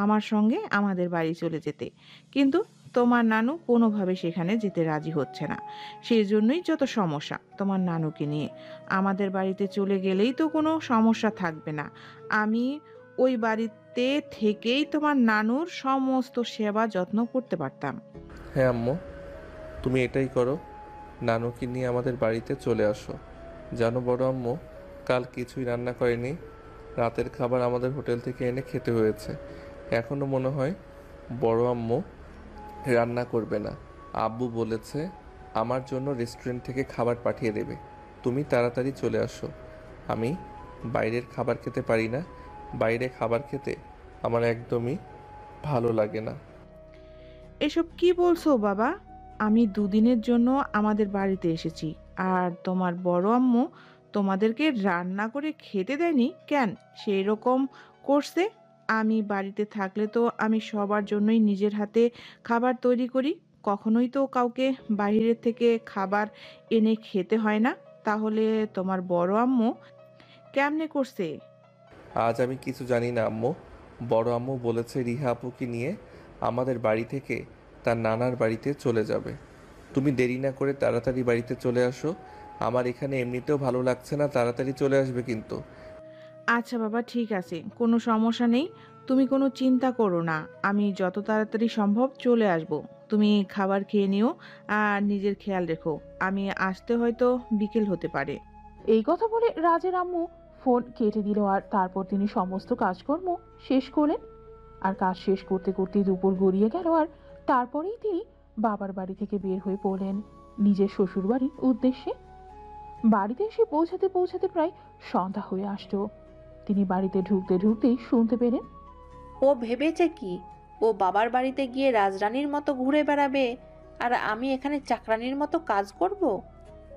আমার সঙ্গে আমাদের বাড়ি চলে যেতে, কিন্তু তোমার নানু কোনোভাবে সেখানে যেতে রাজি হচ্ছে না। সেই জন্যই যত সমস্যা তোমার নানুকে নিয়ে। আমাদের বাড়িতে চলে গেলেই তো কোনো সমস্যা থাকবে না। আমি ওই বাড়িতে থেকেই তোমার নানুর সমস্ত সেবা যত্ন করতে পারতাম। হ্যাঁ আম্মু, তুমি এটাই করো, নানুকে নিয়ে আমাদের বাড়িতে চলে আসো। জানো বড় আম্মু, কাল কিছুই রান্না করেনি, রাতের খাবার আমাদের হোটেল থেকে এনে খেতে হয়েছে। এখনও মনে হয় বড় আম্মু রান্না করবে না, আব্বু বলেছে আমার জন্য রেস্টুরেন্ট থেকে খাবার পাঠিয়ে দেবে, তুমি তাড়াতাড়ি চলে আসো। আমি বাইরের খাবার খেতে পারি না, বাইরে খাবার খেতে আমার একদমই ভালো লাগে না। এসব কি বলছো বাবা? আমি দুদিনের জন্য আমাদের বাড়িতে এসেছি, আর তোমার বড় আম্মু তোমাদেরকে রান্না করে খেতে দেয়নি কেন? সেই রকম করছে। আমি বাড়িতে থাকলে তো আমি সবার জন্যই নিজের হাতে খাবার তৈরি করি, কখনোই তো কাউকে বাইরের থেকে খাবার এনে খেতে হয় না। তাহলে তোমার বড় আম্মু কেমনে করছে? আজ আমি কিছু জানি না আম্মু, বড় আম্মু বলেছে রিহা আপুকে নিয়ে আমাদের বাড়ি থেকে তার নানার বাড়িতে চলে যাবে। তুমি দেরি না করে তাড়াতাড়ি বাড়িতে চলে আসো, আমার এখানে এমনিতেও ভালো লাগছে না, তাড়াতাড়ি চলে আসবে কিন্তু। আচ্ছা বাবা, ঠিক আছে, কোনো সমস্যা নেই। তুমি কোনো চিন্তা করো না, আমি যত তাড়াতাড়ি সম্ভব চলে আসব। তুমি খাবার খেয়ে নিও আর নিজের খেয়াল রেখো। আমি আসতে হয়তো বিকেল হতে পারে। এই কথা বলে রাজের আম্মু ফোন কেটে দিল, আর তারপর তিনি সমস্ত কাজকর্ম শেষ করলেন। আর কাজ শেষ করতে করতে দুপুর গড়িয়ে গেল, আর তারপরেই তিনি বাবার বাড়ি থেকে বের হয়ে পড়লেন নিজের শ্বশুর বাড়ির উদ্দেশ্যে। বাড়িতে এসে পৌঁছাতে পৌঁছাতে প্রায় সন্ধ্যা হয়ে আসতো। তিনি বাড়িতে ঢুকতে ঢুকতেই শুনতে পেলেন, ও ভেবেছে কি ও বাবার বাড়িতে গিয়ে রাজরানীর মতো ঘুরে বেড়াবে আর আমি এখানে চাকরানির মতো কাজ করব?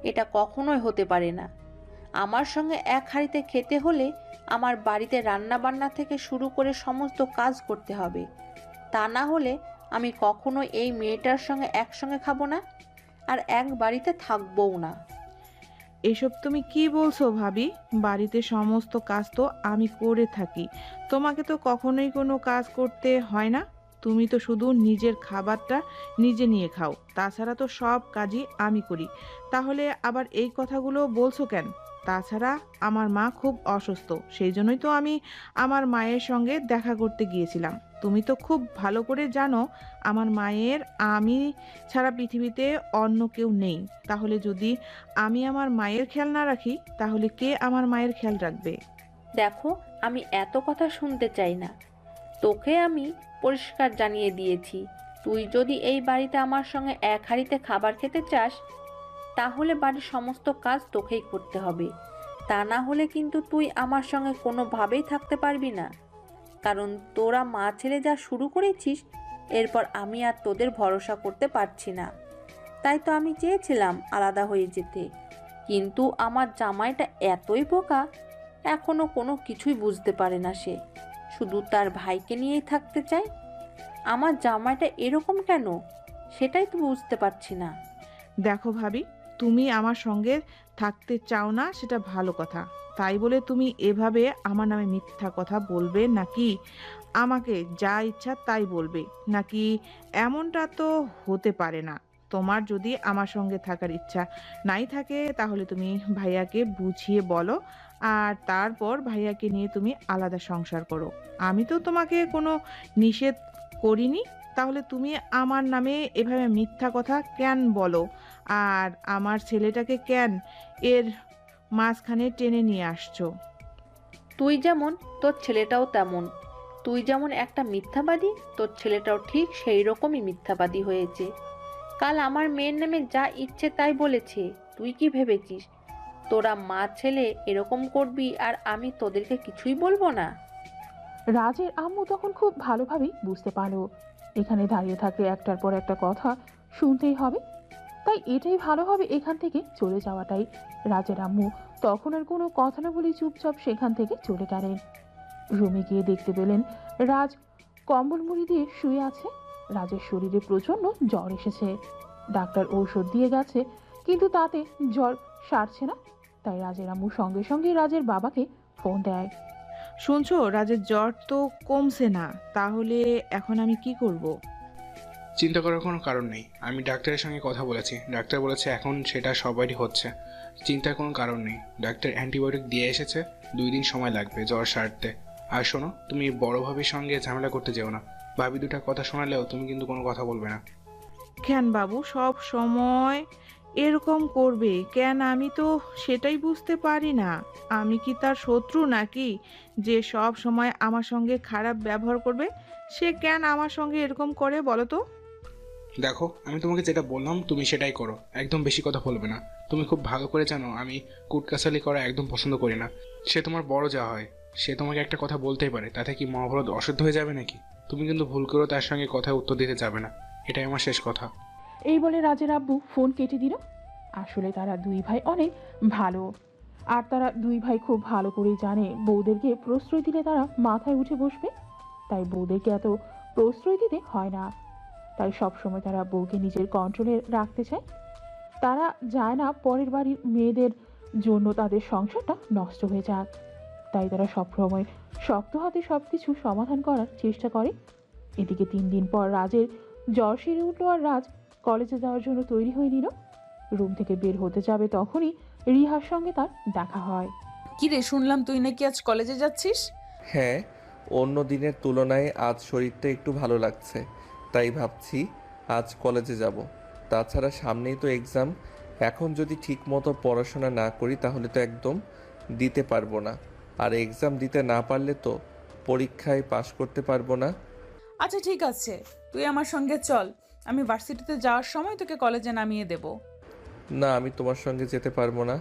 এটা কখনোই হতে পারে না। আমার সঙ্গে এক হাঁড়িতে খেতে হলে আমার বাড়িতে রান্না বান্না থেকে শুরু করে সমস্ত কাজ করতে হবে। তা না হলে আমি কখনো এই মেয়েটার সঙ্গে একসঙ্গে খাবো না, আর এক বাড়িতে থাকবও না। এসব তুমি কি বলছো ভাবি? বাড়িতে সমস্ত কাজ তো আমি করে থাকি, তোমাকে তো কখনোই কোনো কাজ করতে হয় না। তুমি তো শুধু নিজের খাবারটা নিজে নিয়ে খাও, তাছাড়া তো সব কাজই আমি করি। তাহলে আবার এই কথাগুলো বলছো কেন? তাছাড়া আমার মা খুব অসুস্থ, সেই জন্যই তো আমি আমার মায়ের সঙ্গে দেখা করতে গিয়েছিলাম। তুমি তো খুব ভালো করে জানো আমার মায়ের আমি ছাড়া পৃথিবীতে অন্য কেউ নেই। তাহলে যদি আমি আমার মায়ের খেয়াল না রাখি, তাহলে কে আমার মায়ের খেয়াল রাখবে? দেখো, আমি এত কথা শুনতে চাই না। তোকে আমি পরিষ্কার জানিয়ে দিয়েছি, তুই যদি এই বাড়িতে আমার সঙ্গে এক হাঁড়িতে খাবার খেতে চাস, তাহলে বাড়ির সমস্ত কাজ তোকেই করতে হবে। তা না হলে কিন্তু তুই আমার সঙ্গে কোনোভাবেই থাকতে পারবি না। কারণ তোরা মা ছেলে যা শুরু করেছিস, এরপর আমি আর তোদের ভরসা করতে পারছি না। তাই তো আমি চেয়েছিলাম আলাদা হয়ে যেতে, কিন্তু আমার জামাইটা এতই বোকা, এখনো কোনো কিছুই বুঝতে পারে না। সে শুধু তার ভাইকে নিয়েই থাকতে চায়। আমার জামাইটা এরকম কেন, সেটাই তো বুঝতে পারছি না। দেখো ভাবি, তুমি আমার সঙ্গে থাকতে চাও না সেটা ভালো কথা, তাই বলে তুমি এভাবে আমার নামে মিথ্যা কথা বলবে নাকি আমাকে যা ইচ্ছা তাই বলবে নাকি? এমনটা তো হতে পারে না। তোমার যদি আমার সঙ্গে থাকার ইচ্ছা নাই থাকে, তাহলে তুমি ভাইয়াকে বুঝিয়ে বলো, আর তারপর ভাইয়াকে নিয়ে তুমি আলাদা সংসার করো। আমি তো তোমাকে কোনো নিষেধ করিনি, তাহলে তুমি আমার নামে এভাবে মিথ্যা কথা কেন বলো? আর আমার ছেলেটাকে কেন এর মাঝখানে টেনে নিয়ে আসছো? তুই যেমন, তোর ছেলেটাও তেমন। তুই যেমন একটা মিথ্যাবাদী, তোর ছেলেটাও ঠিক সেই রকমই মিথ্যাবাদী হয়েছে। কাল আমার মেয়ের নামে যা ইচ্ছে তাই বলেছে। তুই কি ভেবেছিস তোরা মা ছেলে এরকম করবি আর আমি তোদেরকে কিছুই বলবো না? রাজের আম্মু তখন খুব ভালোভাবেই বুঝতে পারলো এখানে দাঁড়িয়ে থাকলে একটার পর একটা কথা শুনতেই হবে, তাই এটাই ভালো হবে এখান থেকে চলে যাওয়াটাই। রাজের আম্মু তখন আর কোনো কথা না বলে চুপচাপ সেখান থেকে চলে গেলেন। রুমে গিয়ে দেখতে পেলেন রাজ কম্বল মুড়ি দিয়ে শুয়ে আছে। রাজের শরীরে প্রচন্ড জ্বর এসেছে। ডাক্তার ঔষধ দিয়ে গেছে, কিন্তু তাতে জ্বর সারছে না। তাই রাজের আম্মু সঙ্গে সঙ্গে রাজের বাবাকে ফোন দেয়। শুনছো, রাজের জ্বর তো কমছে না, তাহলে এখন আমি কি করব? চিন্তা করার কোনো কারণ নেই। আমি ডাক্তারের সঙ্গে কথা বলেছি, ডাক্তার বলেছে এখন সেটা সবারই হচ্ছে। চিন্তার কোনো কারণ নেই। ডাক্তার অ্যান্টিবায়োটিক দিয়ে এসেছে, 2 দিন সময় লাগবে জ্বর সারতে। আর শোনো, তুমি বড় ভাবির সঙ্গে ঝামেলা করতে যেও না। ভাবি দুটা কথা শোনালেও তুমি কিন্তু কোনো কথা বলবে না। কেন বাবু সব সময় এরকম করবে কেন? আমি তো সেটাই বুঝতে পারি না। আমি কি তার শত্রু নাকি যে সব সময় আমার সঙ্গে খারাপ ব্যবহার করবে? সে কেন আমার সঙ্গে এরকম করে বলো তো? দেখো, আমি তোমাকে যেটা বললাম তুমি সেটাই করো, একদম বেশি কথা বলবে না। তুমি খুব ভালো করে জানো আমি কুটকাসালি করা একদম পছন্দ করি না। সে তোমার বড় যা হয়, সে তোমাকে একটা কথা বলতেই পারে, তাতে কি মহাভারত অশুদ্ধ হয়ে যাবে নাকি? তুমি কিন্তু ভুল করেও তার সঙ্গে কথা উত্তর দিতে যাবে না। এটাই আমার শেষ কথা। এই বলে রাজের আব্বু ফোন কেটে দিল। আসলে তারা দুই ভাই অনেক ভালো, আর তারা দুই ভাই খুব ভালো করেই জানে বউদেরকে প্রশ্রয় দিলে তারা মাথায় উঠে বসবে। তাই বউদেরকে এত প্রশ্রয় দিতে হয় না। তাই সবসময় তারা বউকে নিজের কন্ট্রোলে রাখতে চায়। তারা যায় না পরের বাড়ির মেয়েদের জন্য তাদের সংসারটা নষ্ট হয়ে যাক। তাই তারা সবসময় শক্ত হাতে সবকিছু সমাধান করার চেষ্টা করে। এদিকে 3 দিন পর রাজের জ্বর সেরে উঠল, আর রাজ কলেজে যাওয়ার জন্য তৈরি হয়ে নিল। রুম থেকে বের হতে যাবে তখনই রিহার সঙ্গে তার দেখা হয়। কি রে, শুনলাম তুই নাকি আজ কলেজে যাচ্ছিস? হ্যাঁ, অন্য দিনের তুলনায় আজ শরীরটা একটু ভালো লাগছে, তাই ভাবছি আজ কলেজে যাব। তাছাড়া সামনেই তো এক্সাম, এখন যদি ঠিকমতো পড়াশোনা না করি তাহলে তো একদম দিতে পারবো না, আর এক্সাম দিতে না পারলে তো পরীক্ষায় পাশ করতে পারবো না। আচ্ছা ঠিক আছে, তুই আমার সঙ্গে চল, আমি ভার্সিটিতে যাওয়ার সময় তোকে কলেজে নামিয়ে দেব। না, আমি তোমার সঙ্গে যেতে পারবো না।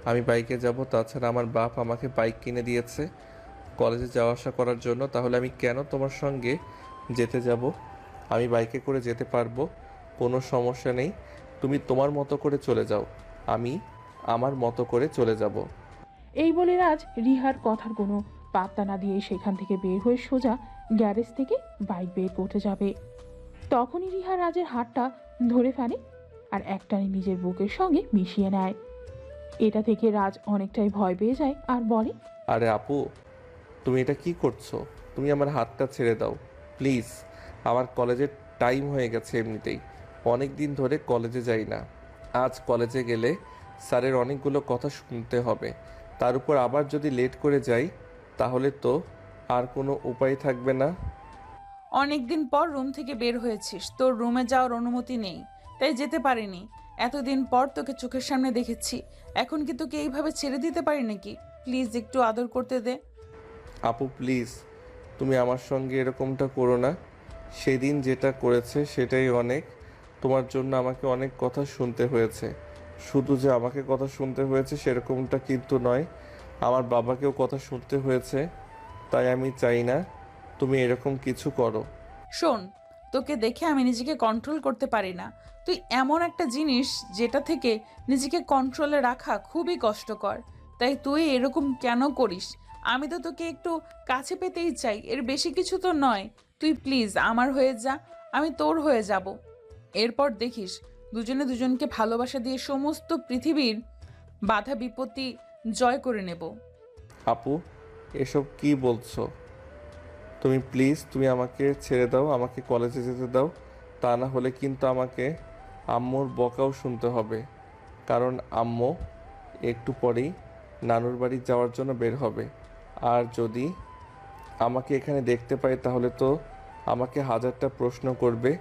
আমি বাইকে যাব, তাছাড়া আমার বাপ আমাকে বাইক কিনে দিয়েছে কলেজে যাওয়া আসা করার জন্য। তাহলে আমি কেন তোমার সঙ্গে যেতে যাব? আমি বাইকে করে যেতে পারবো, কোনো সমস্যা নেই। তুমি তোমার মতো করে চলে যাও, আমি আমার মতো করে চলে যাব। এই বলে রাজ রিহার কথার কোনো পাত্তা না দিয়ে সেখান থেকে বের হয়ে সোজা গ্যারেজ থেকে বাইক বের করতে যাবে। তখনই রিহা রাজের হাতটা ধরে ফেলে আর একটানে নিজের বুকের সঙ্গে মিশিয়ে নেয়। এটা থেকে রাজ অনেকটাই ভয় পেয়ে যায় আর বলে, আরে আপু, তুমি এটা কি করছো? তুমি আমার হাতটা ছেড়ে দাও প্লিজ। আমার কলেজের টাইম হয়ে গেছে, এমনিতেই অনেক দিন ধরে কলেজে যাই না। আজ কলেজে গেলে স্যারের অনেকগুলো কথা শুনতে হবে, তার উপর আবার যদি লেট করে যাই তাহলে তো আর কোনো উপায় থাকবে না। অনেকদিন পর রুম থেকে বের হয়েছিস, তোর রুমে যাওয়ার অনুমতি নেই, তাই যেতে পারিনি। এতদিন পর তোকে চোখের সামনে দেখেছি, এখন কি তোকে এইভাবে ছেড়ে দিতে পারি নাকি? প্লিজ একটু আদর করতে দে। আপু প্লিজ, তুমি আমার সঙ্গে এরকমটা করো না। সেদিন যেটা করেছে সেটাই অনেক। তোমার জন্য আমাকে অনেক কথা শুনতে হয়েছে। শুধু যে আমাকে কথা শুনতে হয়েছে সেরকমটা কিন্তু নয়, আমার বাবাকেও কথা শুনতে হয়েছে। তাই আমি চাই না তুমি এরকম কিছু করো। শোন, তোকে দেখে আমি নিজেকে কন্ট্রোল করতে পারি না। তুই এমন একটা জিনিস যেটা থেকে নিজেকে কন্ট্রোলে রাখা খুবই কষ্টকর, তাই তুই এরকম কেন করিস? আমি তো তোকে একটু কাছে পেতেই চাই, এর বেশি কিছু তো নয়। তুই প্লিজ আমার হয়ে যা, আমি তোর হয়ে যাব। এরপর দেখিস দুজনে দুজনকে ভালোবাসা দিয়ে সমস্ত পৃথিবীর বাধা বিপত্তি জয় করে নেব। আপু, এসব কি বলছো তুমি? প্লিজ তুমি আমাকে ছেড়ে দাও, আমাকে কলেজে যেতে দাও। তা না হলে কিন্তু আমাকে আম্মুর বকাও শুনতে হবে, কারণ আম্মু একটু পরেই নানুর বাড়ি যাওয়ার জন্য বের হবে। আর যদি আমাকে এখানে দেখতে পাই তাহলে তো আমাকে হাজারটা প্রশ্ন করবে।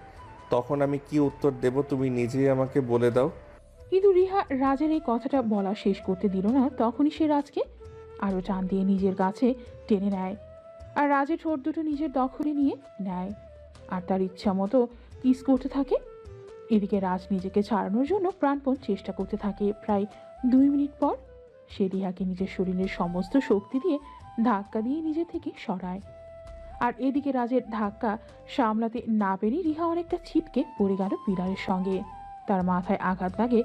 তখন আমি কি উত্তর দেব তুমি নিজেই আমাকে বলে দাও। কিন্তু রিহা রাজের এই কথাটা বলা শেষ করতে দিল না, তখনই সে রাজকে আরও টান দিয়ে নিজের কাছে টেনে নেয় আর রাজের ঠোঁট দুটো নিজের দখলে নিয়ে নেয় আর তার ইচ্ছা মতো কিস করতে থাকে। এদিকে রাজ নিজেকে ছাড়ানোর জন্য প্রাণপণ চেষ্টা করতে থাকে। প্রায় 2 মিনিট পর সে রিহাকে নিজের শরীরের সমস্ত শক্তি দিয়ে ধাক্কা দিয়ে নিজে থেকে সরায়। আর এদিকে রাজের ধাক্কা সামলাতে না পেরে রিহা অনেকটা ছিটকে পড়ে গেল পিলারের সঙ্গে। তার মাথায় আঘাত লাগে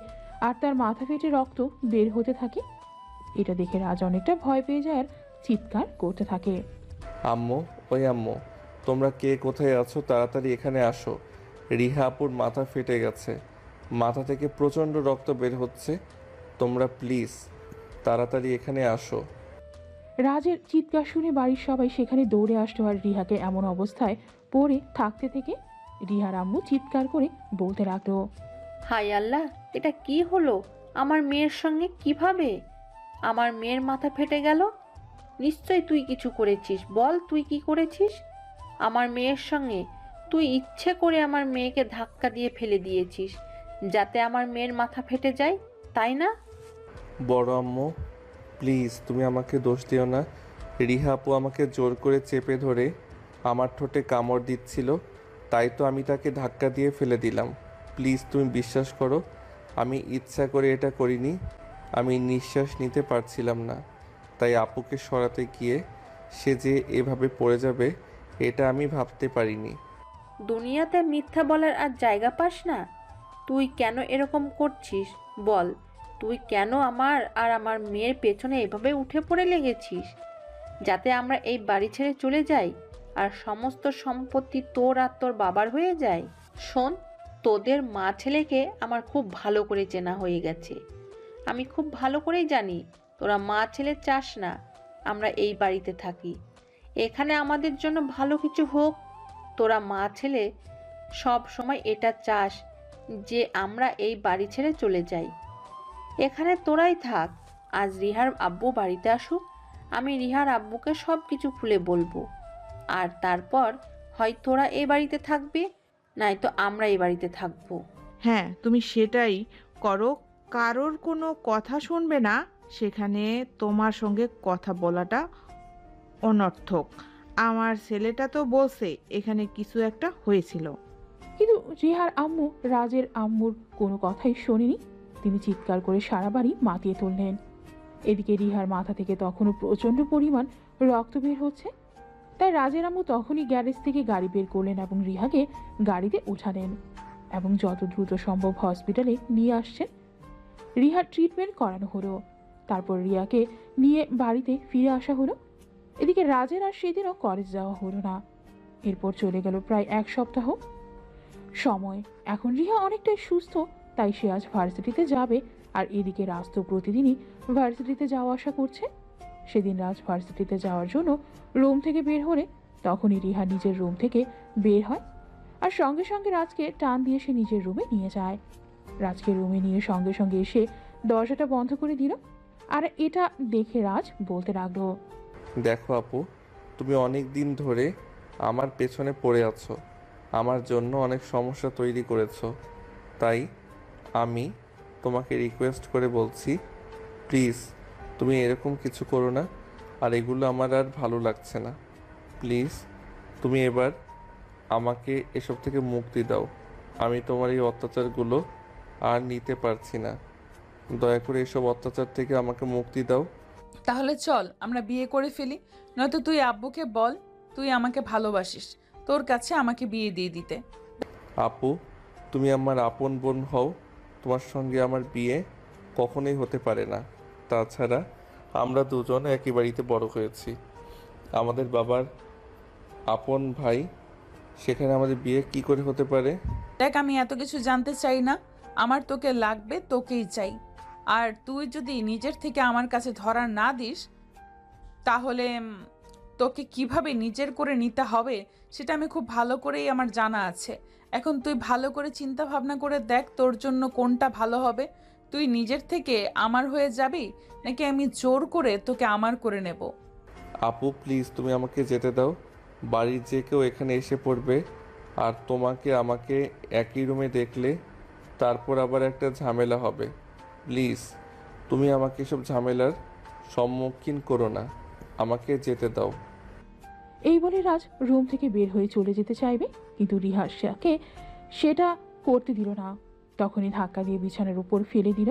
আর তার মাথা ফেটে রক্ত বের হতে থাকে। এটা দেখে রাজ অনেকটা ভয় পেয়ে যায় আর চিৎকার করতে থাকে। আম্মু, ওই আম্মু, তোমরা কে কোথায় আছো? তাড়াতাড়ি এখানে আসো। রিহা আপুর মাথা ফেটে গেছে, মাথা থেকে প্রচণ্ড রক্ত বের হচ্ছে। তোমরা প্লিজ তাড়াতাড়ি এখানে আসো। রাজের চিৎকার শুনে বাড়ির সবাই সেখানে দৌড়ে আসলো আর রিহাকে এমন অবস্থায় পড়ে থাকতে থেকে রিহার আম্মু চিৎকার করে বলতে লাগলো, হায় আল্লাহ, এটা কি হলো? আমার মেয়ের সঙ্গে কিভাবে আমার মেয়ের মাথা ফেটে গেল? নিশ্চয় তুই কিছু করেছিস, বল তুই কি করেছিস আমার মেয়ের সঙ্গে? তুই ইচ্ছে করে আমার মেয়েকে ধাক্কা দিয়ে ফেলে দিয়েছিস যাতে আমার মেয়ের মাথা ফেটে যায়, তাই না? বড় আম্মু প্লিজ তুমি আমাকে দোষ দিও না। রিহা আপু আমাকে জোর করে চেপে ধরে আমার ঠোঁটে কামড় দিচ্ছিল, তাই তো আমি তাকে ধাক্কা দিয়ে ফেলে দিলাম। প্লিজ তুমি বিশ্বাস করো, আমি ইচ্ছা করে এটা করিনি। আমি নিঃশ্বাস নিতে পারছিলাম না, তাই আপুকে সরাতে গিয়ে সে যে এভাবে পড়ে যাবে এটা আমি ভাবতে পারিনি। দুনিয়াতে মিথ্যা বলার আর জায়গা পাস না? তুই কেন এরকম করছিস বল? তুই কেন আমার আর আমার মেয়ের পেছনে এভাবে উঠে পড়ে লেগেছিস যাতে আমরা এই বাড়ি ছেড়ে চলে যাই আর সমস্ত সম্পত্তি তোর আর তোর বাবার হয়ে যায়? শোন, তোদের মা ছেলেকে আমার খুব ভালো করে চেনা হয়ে গেছে। আমি খুব ভালো করেই জানি তোরা মা ছেলে চাস না আমরা এই বাড়িতে থাকি, এখানে আমাদের জন্য ভালো কিছু হোক। তোরা মা ছেলে সব সময় এটা চাস যে আমরা এই বাড়ি ছেড়ে চলে যাই। এখানে তোরাই থাক। আজ রিহার আব্বু বাড়িতে আসুক, আমি রিহার আব্বুকে সব কিছু খুলে বলবো, আর তারপর হয় তোরা এই বাড়িতে থাকবি নয়তো আমরা এই বাড়িতে থাকবো। হ্যাঁ, তুমি সেটাই করো, কারোর কোনো কথা শুনবে না, সেখানে তোমার সঙ্গে কথা বলাটা অনর্থক। আমার ছেলেটা তো বলছে এখানে কিছু একটা হয়েছিল। কিন্তু রিহার আম্মু রাজের আম্মুর কোনো কথাই শোনেনি। তিনি চিৎকার করে সারা বাড়ি মাতিয়ে তুললেন। এদিকে রিহার মাথা থেকে তখনও প্রচণ্ড পরিমাণ রক্ত বের হচ্ছে। তাই রাজের আম্মু তখনই গ্যারেজ থেকে গাড়ি বের করলেন এবং রিহাকে গাড়িতে উঠালেন এবং যত দ্রুত সম্ভব হসপিটালে নিয়ে আসছেন। রিহার ট্রিটমেন্ট করানো হলো। তারপর রিয়াকে নিয়ে বাড়িতে ফিরে আসা হলো। এদিকে রাজের আর সেদিনও কলেজ যাওয়া হলো না। এরপর চলে গেল প্রায় 1 সপ্তাহ সময়। এখন রিহা অনেকটাই সুস্থ, তাই সে আজ ভার্সিটিতে যাবে। আর এদিকে রাজ তো প্রতিদিনই ভার্সিটিতে যাওয়া আসা করছে। সেদিন রাজ ভার্সিটিতে যাওয়ার জন্য রুম থেকে বের হলে তখনই রিহা নিজের রুম থেকে বের হয় আর সঙ্গে সঙ্গে রাজকে টান দিয়ে সে নিজের রুমে নিয়ে যায়। রাজকে রুমে নিয়ে সঙ্গে সঙ্গে এসে দরজাটা বন্ধ করে দিল। আর এটা দেখে রাজ বলতে লাগলো, দেখো আপু, তুমি অনেক দিন ধরে আমার পেছনে পড়ে আছো, আমার জন্য অনেক সমস্যা তৈরি করেছো। তাই আমি তোমাকে রিকোয়েস্ট করে বলছি, প্লিজ তুমি এরকম কিছু করো না। আর এগুলো আমার আর ভালো লাগছে না। প্লিজ তুমি এবার আমাকে এসব থেকে মুক্তি দাও। আমি তোমার এই অত্যাচারগুলো আর নিতে পারছি না। দয়া করে এসব অত্যাচার থেকে আমাকে মুক্তি দাও। তাহলে চল আমরা বিয়ে করে ফেলি, নয়তো তুই আব্বুকে বল তুই আমাকে ভালোবাসিস, তোর কাছে আমাকে বিয়ে দিয়ে দিতে। আপু, তুমি আমার আপন বোন হও, তোমার সঙ্গে আমার বিয়ে কখনোই হতে পারে না। তাছাড়া আমরা দুজন একই বাড়িতে বড় হয়েছি, আমাদের বাবার আপন ভাই, সেখানে আমাদের বিয়ে কি করে হতে পারে? দেখ, আমি এত কিছু জানতে চাই না, আমার তোকে লাগবে, তোকেই চাই। আর তুই যদি নিজের থেকে আমার কাছে ধরা না দিস, তাহলে তোকে কিভাবে নিজের করে নিতে হবে সেটা আমি খুব ভালো করেই আমার জানা আছে। এখন তুই ভালো করে চিন্তা ভাবনা করে দেখ তোর জন্য কোনটা ভালো হবে। তুই নিজের থেকে আমার হয়ে যাবি, নাকি আমি জোর করে তোকে আমার করে নেব? আপু প্লিজ তুমি আমাকে যেতে দাও। বাড়ির যে কেউ এখানে এসে পড়বে, আর তোমাকে আমাকে একই রুমে দেখলে তারপর আবার একটা ঝামেলা হবে। প্লিজ তুমি আমাকে এসব ঝামেলার সম্মুখীন করো না, আমাকে যেতে দাও। এই বলে রাজ রুম থেকে বের হয়ে চলে যেতে চাইবে, কিন্তু রিহা সেটা করতে দিল না। তখনই ধাক্কা দিয়ে বিছানার উপর ফেলে দিল।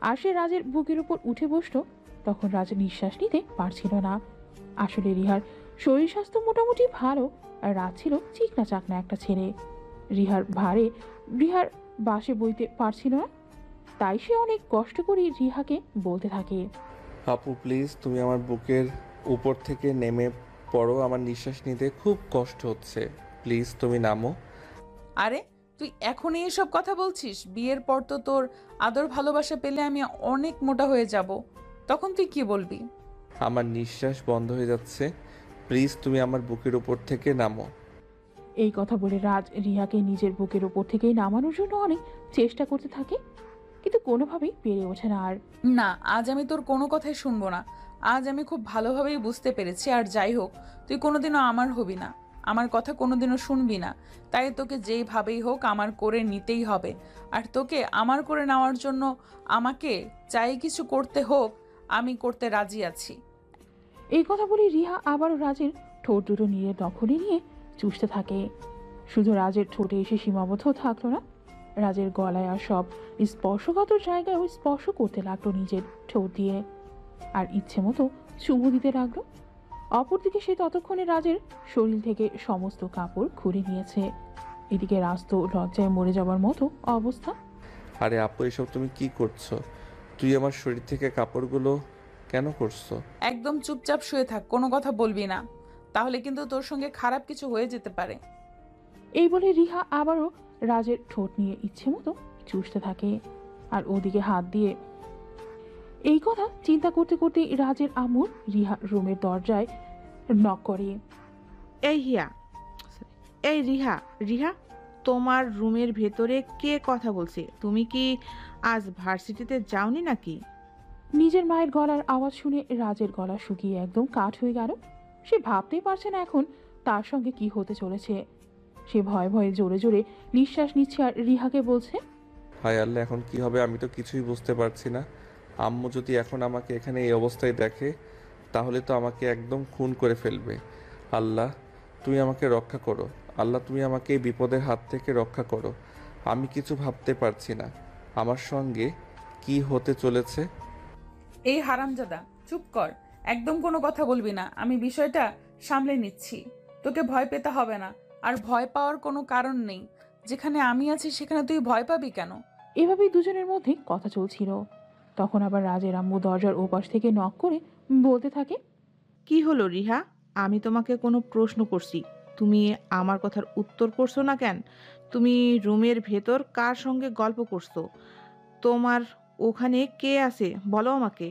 আর সে রাজের বুকের উপর উঠে বসলো। তখন রাজ নিঃশ্বাস নিতে পারছিল না। আসলে রিহার শরীর স্বাস্থ্য মোটামুটি ভালো, আর রাজ ছিল চিকনা চাকনা একটা ছেলে। রিহার বাসে বইতে পারছিল না, তাই সে অনেক কষ্ট করে রিহাকে বলতে থাকে, আপু প্লিজ তুমি আমার বুকের উপর থেকে নেমে পড়ো, আমার নিঃশ্বাস নিতে খুব কষ্ট হচ্ছে। প্লিজ তুমি নামো। আরে তুই এখনই এসব কথা বলছিস? বিয়ের পর তো তোর আদর ভালোবাসা পেলে আমি অনেক মোটা হয়ে যাব, তখন তুই কি বলবি? আমার নিঃশ্বাস বন্ধ হয়ে যাচ্ছে, প্লিজ তুমি আমার বুকের উপর থেকে নামো। এই কথা বলে রাজ রিহাকে নিজের বুকের উপর থেকেই নামানোর জন্য অনেক চেষ্টা করতে থাকে, কিন্তু কোনোভাবেই পেরে ওঠে না। আর না, আজ আমি তোর কোনো কথাই শুনবো না। আজ আমি খুব ভালোভাবেই বুঝতে পেরেছি, আর যাই হোক তুই কোনোদিনও আমার হবি না, আমার কথা কোনোদিনও শুনবি না। তাই তোকে যেইভাবেই হোক আমার করে নিতেই হবে। আর তোকে আমার করে নেওয়ার জন্য আমাকে যাই কিছু করতে হোক আমি করতে রাজি আছি। এই কথা বলে রিহা আবারও রাজের ঠোঁট দুটো নিয়ে দখলে নিয়ে চুষতে থাকে। শুধু রাজের ঠোঁটে এসে সীমাবদ্ধ থাকলো না, রাজের গলায় আর সব স্পর্শগত জায়গায় স্পর্শ করতে লাগলো নিজের ঠোঁট দিয়ে, আর ইচ্ছে মতো চুমু দিতে লাগলো। অপরদিকে সে ততক্ষণে রাজের শরীর থেকে সমস্ত কাপড় খুলে নিয়েছে। এদিকে রাজ তো লজ্জায় মরে যাবার মতো অবস্থা। আরে আপু এসব তুমি কি করছো? তুই আমার শরীর থেকে কাপড়গুলো কেন করছো? একদম চুপচাপ শুয়ে থাক, কোনো কথা বলবি না, তাহলে কিন্তু তোর সঙ্গে খারাপ কিছু হয়ে যেতে পারে। এই বলে রিহা আবারও রাজের ঠোঁট নিয়ে ইচ্ছে মতো চুষতে থাকে। আর ওদিকে হাত দিয়ে এই কথা চিন্তা করতে করতে রাজের আম্মুর রিহা রুমের দরজায় নক করে। এই রিহা, রিহা, তোমার রুমের ভেতরে কে কথা বলছে? তুমি কি আজ ভার্সিটিতে যাওনি নাকি? নিজের মায়ের গলার আওয়াজ শুনে রাজের গলা শুকিয়ে একদম কাঠ হয়ে গেল। সে ভাবতেই পারছে না এখন তার সঙ্গে কি হতে চলেছে। সে ভয়ে ভয়ে জোরে জোরে নিঃশ্বাস নিচ্ছে আর রিহাকে বলছে, হায় আল্লাহ, এখন কি হবে আমি তো কিছুই বুঝতে পারছি না। আম্মু যদি এখন আমাকে এখানে এই অবস্থায় দেখে তাহলে তো আমাকে একদম খুন করে ফেলবে। আল্লাহ, তুমি আমাকে রক্ষা করো। আল্লাহ, তুমি আমাকে এই বিপদের হাত থেকে রক্ষা করো। আমি কিছু ভাবতে পারছি না আমার সঙ্গে কি হতে চলেছে। এই হারামজাদা, চুপ কর, একদম কোনো কথা বলবি না। আমি বিষয়টা সামলে নিচ্ছি, তোকে ভয় পেতে হবে না। আর ভয় পাওয়ার কোনো কারণ নেই, যেখানে আমি আছি সেখানে তুই ভয় পাবি কেন? এভাবেই দুজনের মধ্যে কথা চলছিল। তখন আবার রাজের আম্মু দরজার ওপাশ থেকে নক করে বলতে থাকে, কি হলো রিহা? আমি তোমাকে কোনো প্রশ্ন করছি, তুমি আমার কথার উত্তর করছো না কেন? তুমি রুমের ভেতর কার সঙ্গে গল্প করছো? তোমার ওখানে কে আছে বলো আমাকে।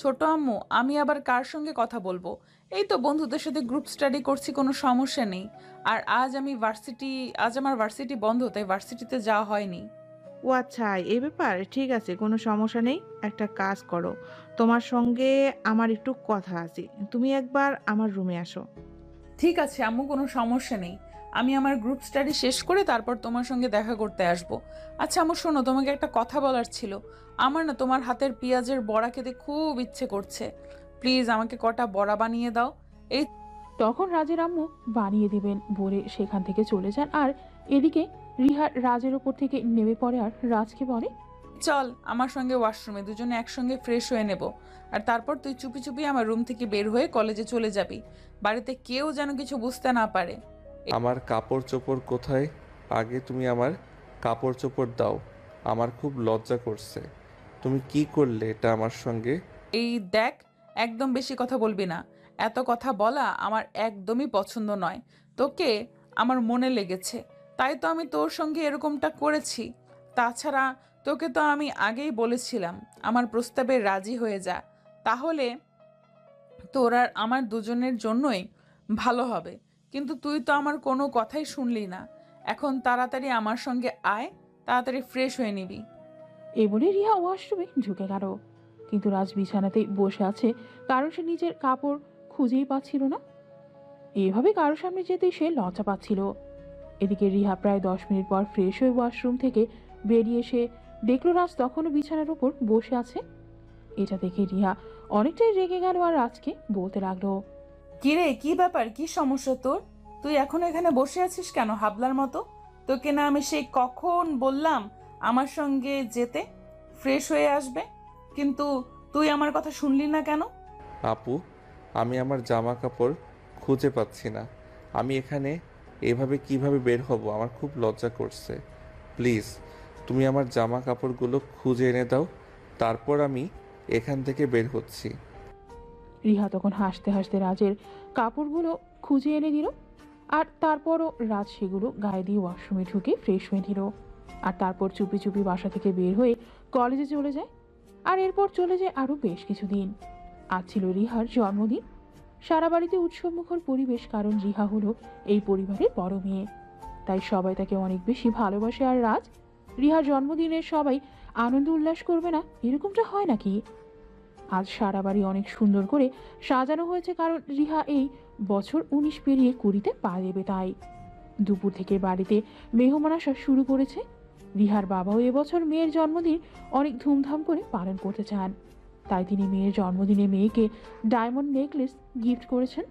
ছোট আম্মু, আমি আবার কার সঙ্গে কথা বলবো? এই তো বন্ধুদের সাথে গ্রুপ স্টাডি করছি, কোনো সমস্যা নেই। আর আজ আমার ভার্সিটি বন্ধ, তাই ভার্সিটিতে যাওয়া হয়নি। ও আচ্ছা, এই ব্যাপার, ঠিক আছে, কোনো সমস্যা নেই। একটা কাজ করো, তোমার সঙ্গে আমার একটু কথা আছে, তুমি একবার আমার রুমে আসো। ঠিক আছে আম্মু, কোনো সমস্যা নেই। আমি আমার গ্রুপ স্টাডি শেষ করে তারপর তোমার সঙ্গে দেখা করতে আসব। আচ্ছা আম্মু শোনো, তোমাকে একটা কথা বলার ছিল। আমার না তোমার হাতের পেঁয়াজের বড়া খেতে খুব ইচ্ছে করছে। প্লিজ আমাকে কটা বড়া বানিয়ে দাও। এই তখন রাজের আম্মু বানিয়ে দিবেন বলে সেখান থেকে চলে যান। আর এদিকে রিহা রাজের ওপর থেকে নেমে পড়ে আর রাজকে বলে, চল আমার সঙ্গে ওয়াশরুমে, দুজনে একসঙ্গে ফ্রেশ হয়ে নেব। আর তারপর তুই চুপি চুপি আমার রুম থেকে বের হয়ে কলেজে চলে যাবি। বাড়িতে কেউ যেন কিছু বুঝতে না পারে। আমার কাপড় চোপড় কোথায়? আগে তুমি আমার কাপড় চোপড় দাও, আমার খুব লজ্জা করছে। তুমি কি করলে এটা আমার সঙ্গে? এই দেখ, একদম বেশি কথা বলবি না। এত কথা বলা আমার একদমই পছন্দ নয়। তোকে আমার মনে লেগেছে, তাই তো আমি তোর সঙ্গে এরকমটা করেছি। তাছাড়া তোকে তো আমি আগেই বলেছিলাম আমার প্রস্তাবে রাজি হয়ে যা, তাহলে তোর আর আমার দুজনের জন্যই ভালো হবে। কিন্তু তুই তো আমার কোনো কথাই শুনলি না। এখন তাড়াতাড়ি আমার সঙ্গে আয়, তাড়াতাড়ি ফ্রেশ হয়ে নিবি। এই বলে রিহা ওয়াশরুমে ঢুকে গেল। কিন্তু রাজ বিছানাতেই বসে আছে, কারণ সে নিজের কাপড় খুঁজেই পাচ্ছিল না। এভাবে কারোর সামনে যেতেই সে লজ্জা পাচ্ছিল। এদিকে রিহা প্রায় 10 মিনিট পর ফ্রেশ হয়ে ওয়াশরুম থেকে বেরিয়ে এসে দেখলো রাজ তখনও বিছানার উপর বসে আছে। এটা দেখে রিহা অনেকটাই রেগে গেল আর রাজকে বলতে লাগলো, কিরে, কি ব্যাপার, কি সমস্যা তোর? তুই এখনো এখানে বসে আছিস কেন হাবলার মতো? তোকে না আমি সেই কখন বললাম আমার সঙ্গে যেতে, ফ্রেশ হয়ে আসবে? কিন্তু তুই আমার কথা শুনলি না কেন? আপু, আমি আমার জামা কাপড় খুঁজে পাচ্ছি না। আমি এখানে এভাবে কিভাবে বের হব? আমার খুব লজ্জা করছে। প্লিজ তুমি আমার জামা কাপড়গুলো খুঁজে এনে দাও, তারপর আমি এখান থেকে বের হচ্ছি। রিহা তখন হাসতে হাসতে রাজের কাপড়গুলো খুঁজে এনে দিল। আর তারপরও রাজ সেগুলো গায়ে দিয়ে ওয়াশরুমে ঢুকে ফ্রেশ হয়ে নিল। আর তারপর চুপি চুপি বাসা থেকে বের হয়ে কলেজে চলে যায়। আর এরপর চলে যায় আরও বেশ কিছুদিন। আজ ছিল রিহার জন্মদিন। সারা বাড়িতে উৎসবমুখর পরিবেশ, কারণ রিহা হলো এই পরিবারের বড় মেয়ে, তাই সবাই তাকে অনেক বেশি ভালোবাসে। আর রাজ, রিহার জন্মদিনে সবাই আনন্দ উল্লাস করবে না এরকমটা হয় নাকি? আজ সারা বাড়ি অনেক সুন্দর করে সাজানো হয়েছে, কারণ রিহা এই বছর 19 পেরিয়ে 20-তে পা দেবে। তাই দুপুর থেকে বাড়িতে মেহমান আসা শুরু করেছে। রিহার বাবাও এবছর মেয়ের জন্মদিন অনেক ধুমধাম করে পালন করতে চান, তাই তিনি মেয়ের জন্মদিনে মেয়েকে ডায়মন্ড নেকলেস গিফট করেছেন।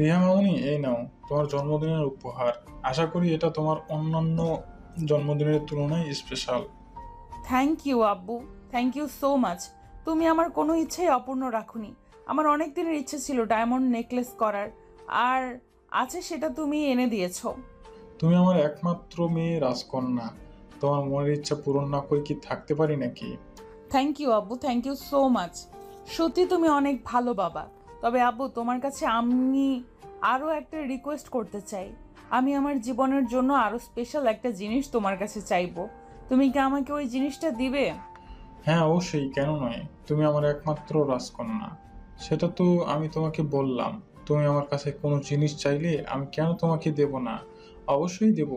রিহা মামনি, এই নাও তোমার জন্মদিনের উপহার। আশা করি এটা তোমার অন্যান্য জন্মদিনের তুলনায় স্পেশাল। থ্যাংক ইউ আব্বু, থ্যাংক ইউ সো মাচ। তুমি আমার কোনো ইচ্ছাই অপূর্ণ রাখুনি। আমার অনেক দিনের ইচ্ছে ছিল ডায়মন্ড নেকলেস করার, আর আছে সেটা তুমি এনে দিয়েছো। তুমি আমার একমাত্র মেয়ে রাজকন্যা, তোমার মনের ইচ্ছা পূরণ না করে কি থাকতে পারি নাকি? থ্যাংক ইউ আব্বু, থ্যাংক ইউ সো মাচ। সত্যি তুমি অনেক ভালো বাবা। তবে আব্বু, তোমার কাছে আমি আরও একটা রিকোয়েস্ট করতে চাই। আমি আমার জীবনের জন্য আরও স্পেশাল একটা জিনিস তোমার কাছে চাইবো। তুমি কি আমাকে ওই জিনিসটা দিবে? হ্যাঁ অবশ্যই, কেন নয়। তুমি আমার একমাত্র রাজকন্যা, সেটা তো আমি তোমাকে বললাম। তুমি আমার কাছে কোনো জিনিস চাইলে আমি কেন তোমাকে দেব না? অবশ্যই দেব।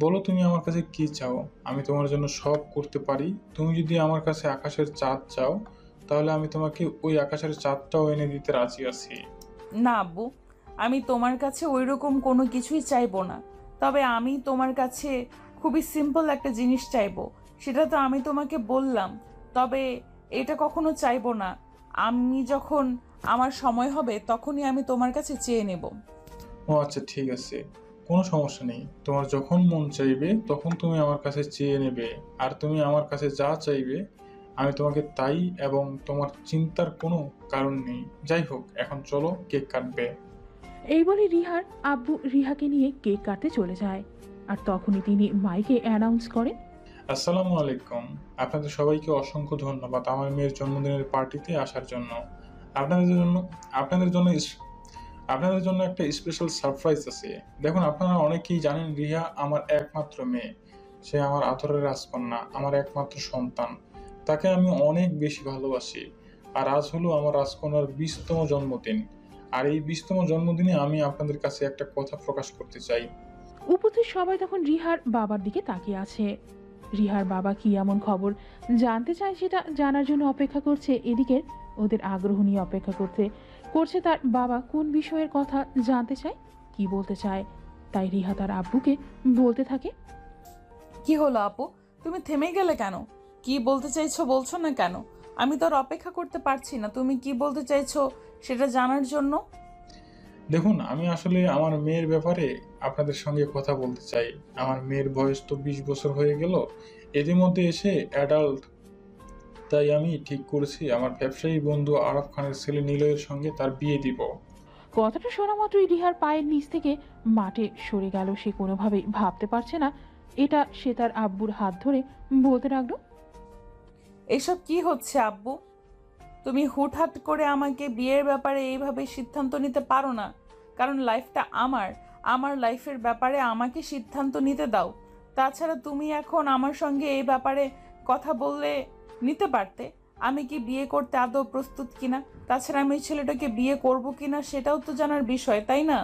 বলো তুমি আমার কাছে কি চাও, আমি তোমার জন্য সব করতে পারি। তুমি যদি আমার কাছে আকাশের চাঁদ চাও, তাহলে আমি তোমাকে ওই আকাশের চাঁদটাও এনে দিতে রাজি আছি। না আব্বু, আমি তোমার কাছে ওইরকম কোনো কিছুই চাইবো না। তবে আমি তোমার কাছে খুবই সিম্পল একটা জিনিস চাইবো। সেটা তো আমি তোমাকে বললাম, তবে এটা কখনো চাইবো না। আমি যখন আমার সময় হবে তখনই আমি তোমার কাছে চেয়ে নেব। ও আচ্ছা, ঠিক আছে, কোনো সমস্যা নেই। তোমার যখন মন চাইবে তখন তুমি আমার কাছে চেয়ে নেবে। আর তুমি আমার কাছে যা চাইবে আমি তোমাকে তাই, এবং তোমার চিন্তার কোনো কারণ নেই। যাই হোক, এখন চলো, কেক কাটবে। এই বলে রিহার আব্বু রিহাকে নিয়ে কেক কাটতে চলে যায়। আর তখনই তিনি মাইকে অ্যানাউন্স করেন, আসসালামু আলাইকুম। আপনাদের সবাইকে অসংখ্য ধন্যবাদ আমার মেয়ের জন্মদিনের পার্টিতে আসার জন্য। আপনাদের জন্য আপনাদের জন্য আপনাদের জন্য একটা স্পেশাল সারপ্রাইজ আছে। দেখুন, আপনারা অনেকেই জানেন রিয়া আমার একমাত্র মেয়ে। সে আমার আদরের রাজকন্যা, আমার একমাত্র সন্তান। তাকে আমি অনেক বেশি ভালোবাসি। আর আজ হলো আমার রাজকন্যার 20তম জন্মদিন। আর এই 20তম জন্মদিনে আমি আপনাদের কাছে একটা কথা প্রকাশ করতে চাই। উপস্থিত সবাই তখন রিহার বাবার দিকে তাকিয়ে আছে। রিহার বাবা কি এমন খবর জানতে চায় সেটা জানার জন্য অপেক্ষা করছে। এদিকে ওদের আগ্রহ নিয়ে অপেক্ষা করছে তার বাবা কোন বিষয়ের কথা জানতে চায়, কি বলতে চায়। তাই রিহা তার আব্বুকে বলতে থাকে, কি হলো আপু, তুমি থেমে গেলে কেন? কি বলতে চাইছো বলছো না কেন? আমি তো আর অপেক্ষা করতে পারছি না তুমি কি বলতে চাইছো সেটা জানার জন্য। দেখুন, আমি আসলে আমার মেয়ের ব্যাপারে আপনাদের সঙ্গে কথা বলতে চাই। আমার মেয়ের বয়স তো 20 বছর হয়ে গেল, এদের মধ্যে এসে অ্যাডাল্ট। তাই আমি ঠিক করেছি আমার ব্যবসায়ী বন্ধু আরব খানের ছেলে নিলয়ের সঙ্গে তার বিয়ে দিব। কথাটা শোনা মাত্রই রিহার পায়ের নিচ থেকে মাঠে সরে গেল। সে কোনোভাবেই ভাবতে পারছে না এটা। সে তার আব্বুর হাত ধরে বলতে লাগলো, এসব কি হচ্ছে আব্বু? তুমি হুটহাট করে আমাকে বিয়ের ব্যাপারে এইভাবে সিদ্ধান্ত নিতে পারো না। কারণ লাইফটা আমার লাইফের ব্যাপারে আমাকে সিদ্ধান্ত নিতে দাও। তাছাড়া তুমি এখন আমার সঙ্গে এই ব্যাপারে কথা বললে নিতে পারতে আমি কি বিয়ে করতে আদৌ প্রস্তুত কিনা। তাছাড়া আমি ছেলেটাকে বিয়ে করব কিনা সেটাও তো জানার বিষয়, তাই না?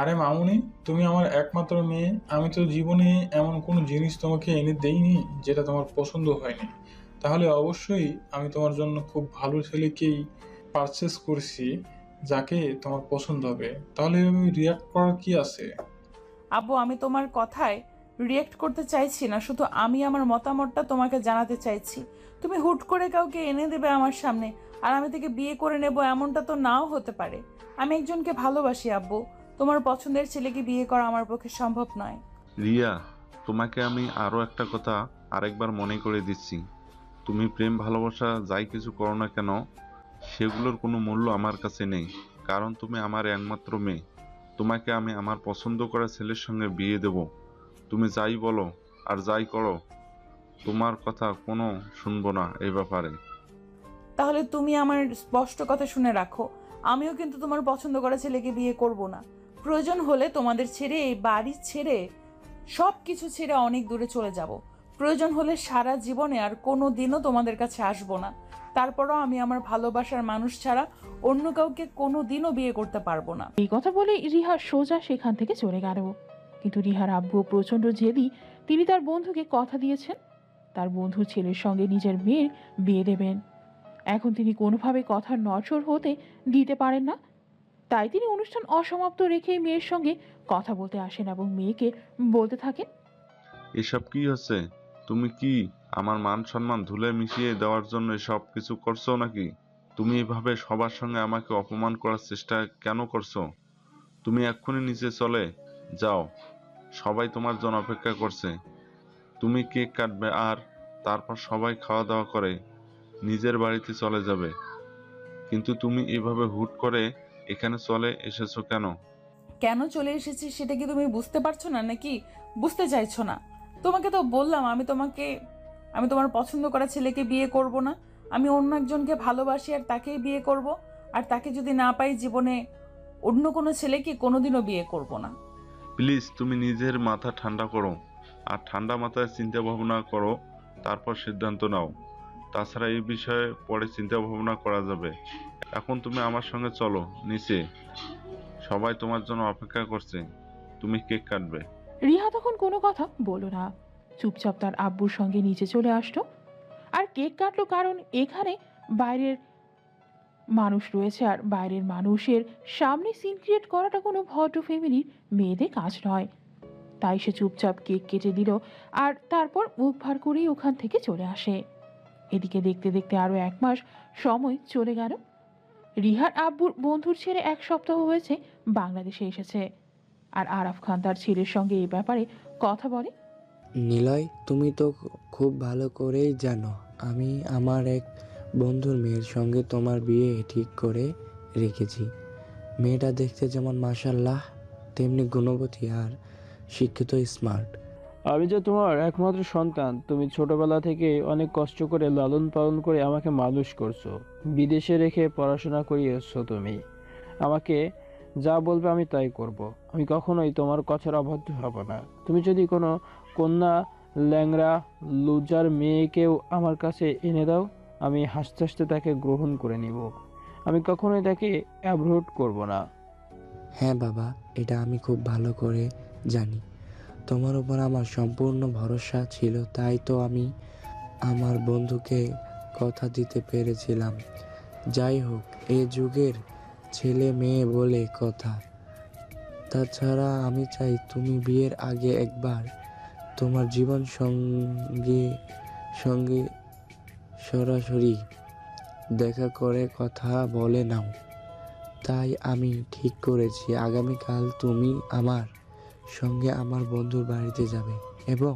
আরে মামুনি, তুমি আমার একমাত্র মেয়ে। আমি তো জীবনে এমন কোনো জিনিস তোমাকে এনে দেইনি যেটা তোমার পছন্দ হয়নি। তাহলে অবশ্যই আমি তোমার জন্য খুব ভালো ছেলেকেই পারচেস করছি, যাকে তোমার পছন্দ হবে। তাহলে আমি রিয়াক্ট করার কি আছে? আব্বু, আমি তোমার কথায় রিয়েক্ট করতে চাইছি না, শুধু আমি আমার মতামতটা তোমাকে জানাতে চাইছি। তুমি হুট করে কাউকে এনে দেবে আমার সামনে আর আমি তাকে বিয়ে করে নেব, এমনটা তো নাও হতে পারে। আমি একজনকে ভালোবাসি আব্বু। তোমার পছন্দের ছেলেকে বিয়ে করা আমার পক্ষে সম্ভব নয়। রিয়া, তোমাকে আমি আরও একটা কথা আরেকবার মনে করে দিচ্ছি। তুমি প্রেম ভালোবাসা যাই কিছু করো না কেন, সেগুলোর কোনো মূল্য আমার কাছে নেই। কারণ তুমি আমার একমাত্র মেয়ে। তোমাকে আমি আমার পছন্দ করা ছেলের সঙ্গে বিয়ে দেব। তুমি যাই বলো আর যাই করো, তোমার কথা কোনো শুনবো না এই ব্যাপারে। তাহলে তুমি আমার স্পষ্ট কথা শুনে রাখো, আমিও কিন্তু তোমার পছন্দ করা ছেলেকে বিয়ে করব না। প্রয়োজন হলে তোমাদের ছেড়ে, এই বাড়ি ছেড়ে, সব কিছু ছেড়ে অনেক দূরে চলে যাব। প্রয়োজন হলে সারা জীবনে আর কোনো দিনও তোমাদের কাছে আসবো না। তারপরও আমি আমার ভালোবাসার মানুষ ছাড়া অন্য কাউকে কোনো দিনও বিয়ে করতে পারবো না। এই কথা বলে রিহা সোজা সেখান থেকে চলে গেল। কিন্তু রিহার আব্বু প্রচণ্ড জেদি। তিনি তার বন্ধুকে কথা দিয়েছেন তার বন্ধুর ছেলের সঙ্গে নিজের মেয়ের বিয়ে দেবেন। এখন তিনি কোনোভাবে কথা নড়চড় হতে দিতে পারেন না। তাই তিনি অনুষ্ঠান অসমাপ্ত রেখেই মেয়ের সঙ্গে কথা বলতে আসেন এবং মেয়েকে বলতে থাকেন, এসব কি হচ্ছে? তুমি কি আমার মান সম্মান ধুলে মিশিয়ে দেওয়ার জন্য এসব কিছু করছো নাকি? তুমি এভাবে সবার সঙ্গে আমাকে অপমান করার চেষ্টা কেন করছো? তুমি এক্ষুনি নিচে চলে যাও, সবাই তোমার জন্য অপেক্ষা করছে। তুমি কেক কাটবে আর তারপর সবাই খাওয়া দাওয়া করে নিজের বাড়িতে চলে যাবে। কিন্তু তুমি এভাবে হুট করে এখানে চলে এসেছো কেন? কেন চলে এসেছি সেটা কি তুমি বুঝতে পারছো না, নাকি বুঝতে চাইছো না? তোমাকে তো বললাম আমি তোমার পছন্দ করা ছেলেকে বিয়ে করব না। আমি অন্য একজনকে ভালোবাসি আর তাকেই বিয়ে করব। আর তাকে যদি না পাই জীবনে অন্য কোনো ছেলেকে কোনোদিনও বিয়ে করব না। প্লিজ তুমি নিজের মাথা ঠান্ডা করো, আর ঠান্ডা মাথায় চিন্তা ভাবনা করো, তারপর সিদ্ধান্ত নাও। তাছাড়া এই বিষয়ে পরে চিন্তা ভাবনা করা যাবে। এখন তুমি আমার সঙ্গে চলো নিচে, সবাই তোমার জন্য অপেক্ষা করছে। তুমি কেক কাটবে। রিহা তখন কোনো কথা বলল না, চুপচাপ তার আব্বুর সঙ্গে নিচে চলে আসলো আর কেক কাটলো। কারণ এখানে বাইরের মানুষ রয়েছে আর বাইরের মানুষের সামনে সিন ক্রিয়েট করাটা কোনো ভদ্র ফ্যামিলির মেয়েদের কাজ নয়। তাই সে চুপচাপ কেক কেটে দিল আর তারপর মুখ ভার করেই ওখান থেকে চলে আসে। এদিকে দেখতে দেখতে আরো 1 মাস সময় চলে গেল। রিহার আব্বুর বন্ধুর ছেলে 1 সপ্তাহ হয়েছে বাংলাদেশে এসেছে। আর আরাফ খান তার ছেলের সঙ্গে এই ব্যাপারে কথা বলে। নিলয়, তুমি তো খুব ভালো করেই জানো আমি আমার এক বন্ধুর মেয়ের সঙ্গে তোমার বিয়ে ঠিক করে রেখেছি। মেয়েটা দেখতে যেমন মাশাআল্লাহ তেমনি গুণবতী আর শিক্ষিত, স্মার্ট। আমি যে তোমার একমাত্র সন্তান, তুমি ছোটবেলা থেকে অনেক কষ্ট করে লালন পালন করে আমাকে মানুষ করছো, বিদেশে রেখে পড়াশোনা করিয়েছো। তুমি আমাকে যা বলবে আমি তাই করব। আমি কখনোই তোমার কথার অবাধ্য হব না। তুমি যদি কোনো কন্যা ল্যাংড়া লুজার মেয়েকেও আমার কাছে এনে দাও, আমি হাসতে হাসতে তাকে গ্রহণ করে নিব। আমি কখনোই তাকে অ্যাভয়েড করব না। হ্যাঁ বাবা, এটা আমি খুব ভালো করে জানি। তোমার উপর আমার সম্পূর্ণ ভরসা ছিল, তাই তো আমি আমার বন্ধুকে কথা দিতে পেরেছিলাম। যাই হোক, এ যুগের ছেলে মেয়ে বলে কথা। তাছাড়া আমি চাই তুমি বিয়ের আগে একবার তোমার জীবন সঙ্গে সরাসরি দেখা করে কথা বলে নাও। তাই আমি ঠিক করেছি আগামীকাল তুমি আমার সঙ্গে আমার বন্ধুর বাড়িতে যাবে এবং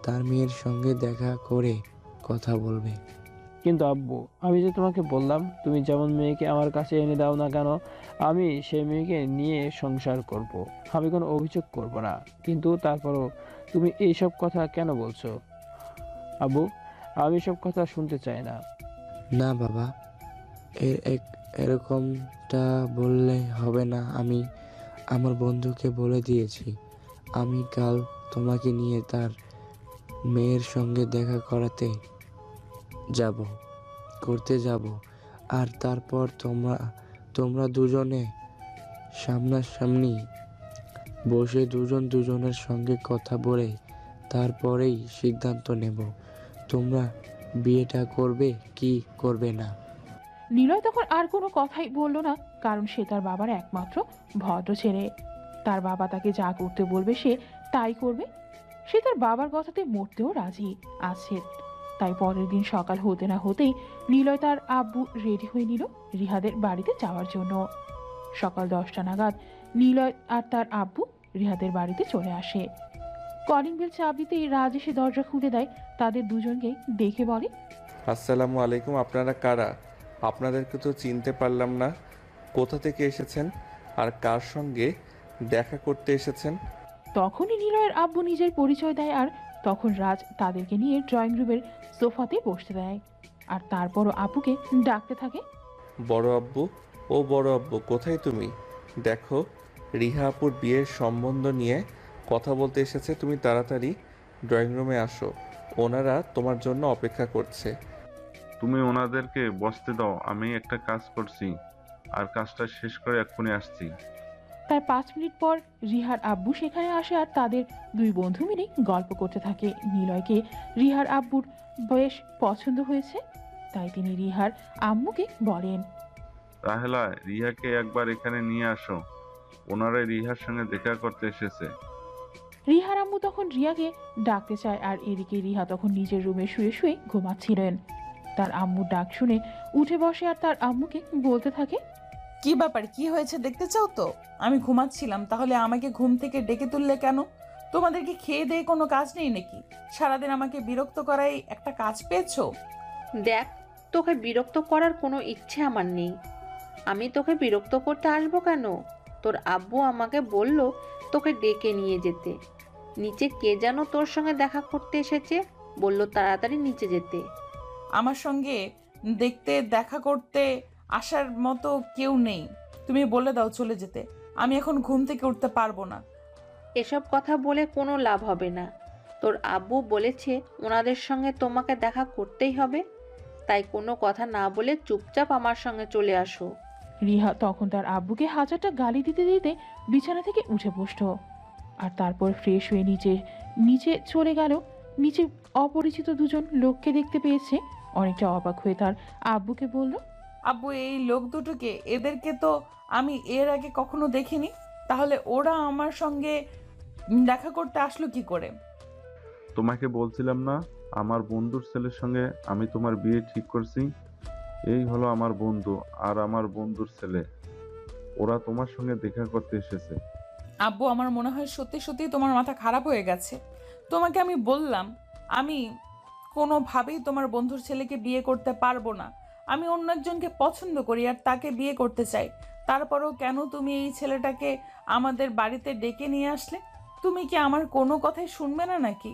তার মেয়ের সঙ্গে দেখা করে কথা বলবে। কিন্তু আব্বু, আমি যে তোমাকে বললাম তুমি যেমন মেয়েকে আমার কাছে এনে দাও না কেন, আমি সেই মেয়েকে নিয়ে সংসার করব। আমি কোনো অভিযোগ করব না। কিন্তু তারপরও তুমি এইসব কথা কেন বলছো? আব্বু, আমি সব কথা শুনতে চাই না। না বাবা, এরকমটা বললে হবে না। আমি আমার বন্ধুকে বলে দিয়েছি আমি কাল তোমাকে নিয়ে তার মেয়ের সঙ্গে দেখা করতে যাব। আর তারপর তোমরা দুজনে সামনাসামনি বসে দুজনের সঙ্গে কথা বলে তারপরেই সিদ্ধান্ত নেব তোমরা বিয়েটা করবে কি করবে না। নিলয় তখন আর কোনো কথাই বলল না, কারণ সে তার বাবার একমাত্র ভদ্র ছেলে। তার বাবা তাকে যা করতে বলবে সে তাই করবে। সে তার বাবার কথাতে মরতেও রাজি আছে। তাই পরের দিন সকাল হতে না হতেই নিলয় তার আব্বু রেডি হয়ে নিল রিহাদের বাড়িতে যাওয়ার জন্য। সকাল 10টা নাগাদ নিলয় আর তার আব্বু রিহাদের বাড়িতে চলে আসে। কলিং বেল চাপ দিতেই রাজ এসে দরজা খুলে দেয়। তাদের দুজনকেই দেখে বলে, আসসালামু আলাইকুম। আপনারা কারা? আপনাদেরকে তো চিনতে পারলাম না। কোথা থেকে এসেছেন আর কার সঙ্গে দেখা করতে এসেছেন? তখনই নিলয়ের আব্বু নিজের পরিচয় দেয়। আর তখন রাজ তাদেরকে নিয়ে ড্রয়িং রুমের সোফাতে বসতে দেয় আর তারপরও আব্বুকে ডাকতে থাকে। বড় আব্বু, ও বড় আব্বু, কোথায় তুমি? দেখো, রিহা আপুর বিয়ের সম্বন্ধ নিয়ে কথা বলতে এসেছে। তুমি তাড়াতাড়ি ড্রয়িং রুমে আসো, ওনারা তোমার জন্য অপেক্ষা করছে। তুমি ওনাদেরকে বসতে দাও, আমি একটা কাজ করছি আর কাজটা শেষ করে এক্ষুনি আসছি। তার 5 মিনিট পর রিহার আব্বু সেখানে আসে আর তাদের দুই বন্ধু মিলে গল্প করতে থাকে। নিলয়কে রিহার আব্বুর বেশ পছন্দ হয়েছে, তাই তিনি রিহার আম্মুকে বলেন, রাহেলা, রিহাকে একবার এখানে নিয়ে আসো, ওনারা রিহার সঙ্গে দেখা করতে এসেছে। রিহার আম্মু তখন রিয়াকে ডাকতে চায় আর এদিকে রিহা তখন নিজের রুমে শুয়ে শুয়ে ঘুমাচ্ছিলেন। তার আম্মুর ডাক শুনে উঠে বসে আর তার আম্মুকে বলতে থাকে, কি ব্যাপার, কি হয়েছে দেখতে চাও তো? আমি ঘুমাচ্ছিলাম, তাহলে আমাকে ঘুম থেকে ডেকে তুললে কেন? তোমাদের কি খেয়ে দেয়ে কোনো কাজ নেই নাকি? সারাদিন আমাকে বিরক্ত করাই একটা কাজ পেয়েছো? দেখ, তোকে বিরক্ত করার কোনো ইচ্ছে আমার নেই। আমি তোকে বিরক্ত করতে আসবো কেন? তোর আব্বু আমাকে বলল তোকে ডেকে নিয়ে যেতে। নিচে কে যেন তোর সঙ্গে দেখা করতে এসেছে, বলল তাড়াতাড়ি নিচে যেতে। আমার সঙ্গে দেখা করতে আসার মতো কেউ নেই। তুমি বলে দাও চলে যেতে। আমি এখন ঘুম থেকে উঠতে পারবো না। এসব কথা বলে কোনো লাভ হবে না। তোর আব্বু বলেছে ওনাদের সঙ্গে তোমাকে দেখা করতেই হবে, তাই কোনো কথা না বলে চুপচাপ আমার সঙ্গে চলে আসো। রিহা তখন তার আব্বুকে হাজারটা গালি দিতে দিতে বিছানা থেকে উঠে বসল আর তারপর ফ্রেশ হয়ে নিচে চলে গেল। নিচে অপরিচিত দুজন লোককে দেখতে পেয়েছে। অনেকটা অবাক হয়ে তার আব্বুকে বলল, আব্বু, এই লোক দুটোকে, এদেরকে তো আমি এর আগে কখনো দেখিনি। তাহলে ওরা আমার সঙ্গে দেখা করতে আসলো কি করে? তোমাকে বলছিলাম না আমার বন্ধুর ছেলের সঙ্গে আমি তোমার বিয়ে ঠিক করছি। এই হলো আমার বন্ধু আর আমার বন্ধুর ছেলে, ওরা তোমার সঙ্গে দেখা করতে এসেছে। আব্বু, আমার মনে হয় সত্যি সত্যি তোমার মাথা খারাপ হয়ে গেছে। তোমাকে আমি বললাম আমি কোনোভাবেই তোমার বন্ধুর ছেলেকে বিয়ে করতে পারবো না। আমি অন্য একজনকে পছন্দ করি আর তাকে বিয়ে করতে চাই। তারপরেও কেন তুমি এই ছেলেটাকে আমাদের বাড়িতে ডেকে নিয়ে আসলে? তুমি কি আমার কোনো কথাই শুনবে না নাকি?